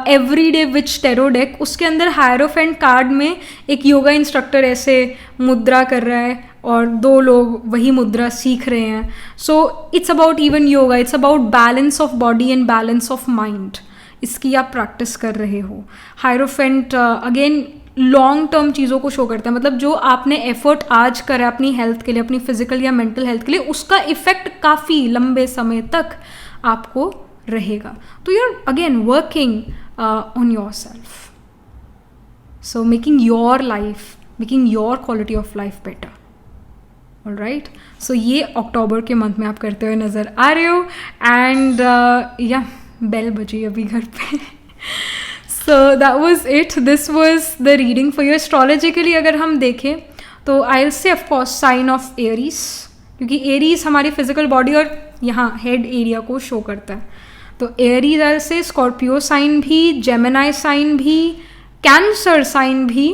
everyday which tarot deck, उसके अंदर हायरोफेंट कार्ड में एक योगा इंस्ट्रक्टर ऐसे मुद्रा कर रहा है और दो लोग वही मुद्रा सीख रहे हैं. So it's about even yoga, it's about balance of body and balance of mind. इसकी आप प्रैक्टिस कर रहे हो. हायरोफेंट अगेन लॉन्ग टर्म चीज़ों को शो करता है, मतलब जो आपने एफर्ट आज करा अपनी हेल्थ के लिए, अपनी फिजिकल या मेंटल हेल्थ के लिए, उसका इफेक्ट काफ़ी लंबे समय तक आपको रहेगा. तो you are again working on yourself, so making your life, making your quality of life better. Alright, so ये अक्टूबर के मंथ में आप करते हुए नज़र आ रहे हो. एंड या बेल बजी अभी घर पे. So that was it. This was the reading for you. Astrologically अगर हम देखें तो I'll say of course sign of Aries, क्योंकि Aries हमारी physical body और यहाँ head area को show करता है. तो Aries I'll say, Scorpio sign भी, Gemini sign भी, Cancer sign भी,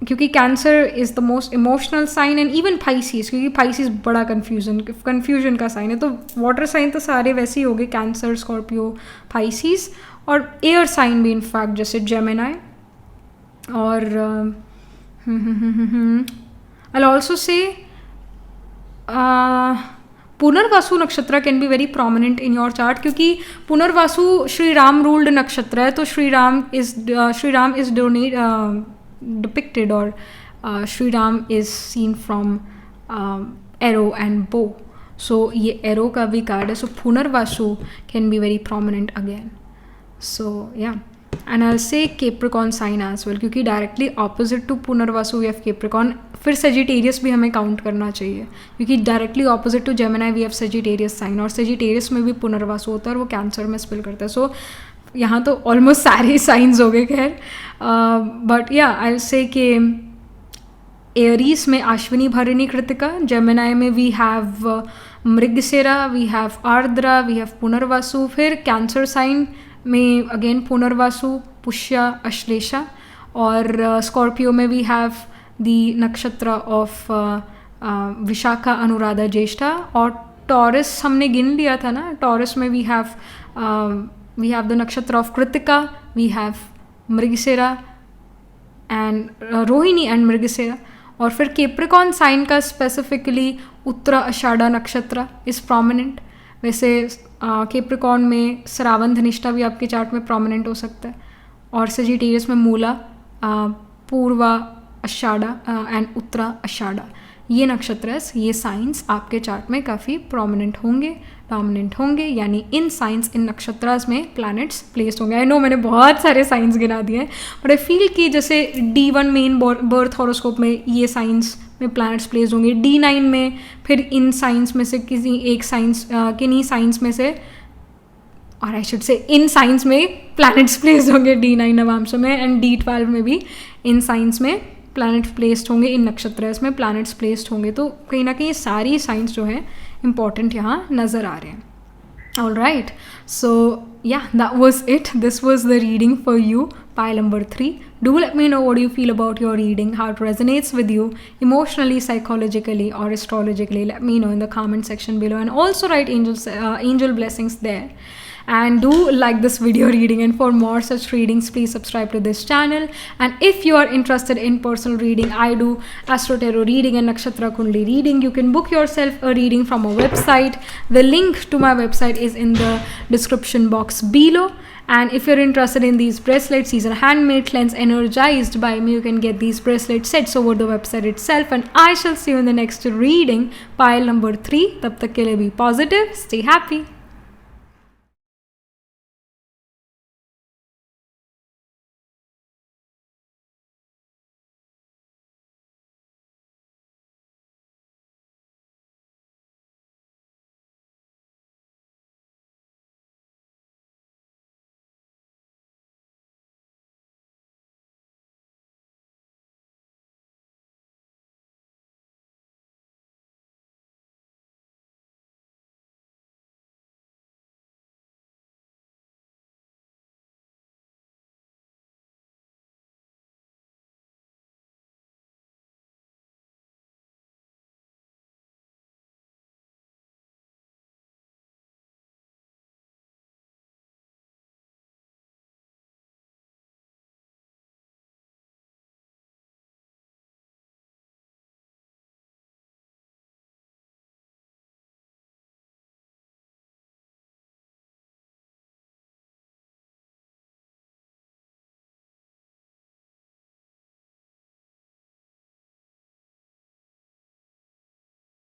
क्योंकि Cancer is the most emotional sign, and even Pisces, क्योंकि Pisces बड़ा confusion का sign है. तो water sign तो सारे वैसे ही हो गए, Cancer, Scorpio, Pisces, और एयर साइन भी इनफैक्ट जैसे जेमिनाई. और आई ऑल्सो से पुनर्वासु नक्षत्र can be very prominent in your chart, क्योंकि पुनर्वासु श्री राम रूल्ड नक्षत्र है. तो श्री राम इज डिपिक्टेड, और Shri Ram is seen from arrow and bow. So ये एरो का भी कार्ड है. So Punarvasu can be very prominent again. So yeah, and I'll say Capricorn sign as well, क्योंकि directly opposite to Punarvasu we have Capricorn. फिर Sagittarius भी हमें count करना चाहिए, क्योंकि directly opposite to Gemini we have Sagittarius sign, और Sagittarius में भी पुनर्वासु होता है और वो कैंसर में स्पिल करता है. सो यहाँ तो ऑलमोस्ट सारे साइंस हो गए खैर. बट या आई विल से कि एरीज में अश्विनी भरिणी कृतिका, जेमिनाई में we have Mrigashira, we have Ardra, we have Punarvasu. फिर कैंसर साइन में अगेन पुनर्वासु, पुष्या, अश्लेषा. और स्कॉर्पियो में we have the nakshatra of Vishakha, Anuradha, Jyeshtha. और टॉरस हमने गिन लिया था ना, टॉरस में we have the nakshatra of Krittika, we have Mrigashira and Rohini and Mrigashira. और फिर कैप्रिकॉर्न साइन का specifically Uttara Ashadha nakshatra is prominent. वैसे कैप्रिकॉर्न में श्रावण धनिष्ठा भी आपके चार्ट में प्रोमिनेंट हो सकता है. और सजिटेरियस में मूला, पूर्वा आषाढ़ा एंड उत्तरा आषाढ़ा, ये नक्षत्र, ये साइंस आपके चार्ट में काफ़ी प्रोमिनेंट होंगे. यानी इन साइंस, इन नक्षत्रास में प्लैनेट्स प्लेस्ड होंगे. आई नो मैंने बहुत सारे साइंस गिना दिए हैं, बट आई फील कि जैसे D1 मेन बर्थ हॉरोस्कोप में ये साइंस में प्लैनेट्स प्लेस होंगे, D9 में फिर इन साइंस में से किसी एक साइंस, किन्हीं साइंस में से, और I should say in science में प्लैनेट्स प्लेस होंगे D9 नवांश में, एंड D12 में भी इन साइंस में प्लैनेट्स प्लेस्ड होंगे, इन नक्षत्रस में प्लैनेट्स प्लेस्ड होंगे, तो कहीं ना कहीं सारी साइंस जो है इंपॉर्टेंट यहाँ नज़र आ रहे हैं. All right, so yeah, that was it. This was the reading for you, pile number 3. Do let me know what you feel about your reading, how it resonates with you emotionally, psychologically, or astrologically. Let me know in the comment section below, and also write angel blessings there. And do like this video reading, and for more such readings please subscribe to this channel. And if you are interested in personal reading, I do astro tarot reading and nakshatra kundli reading. You can book yourself a reading from a website. The link to my website is in the description box below. And if you're interested in these bracelets, these are handmade, cleansed, energized by me. You can get these bracelet sets over the website itself. And I shall see you in the next reading, pile number 3. Tab tak ke liye be positive, stay happy.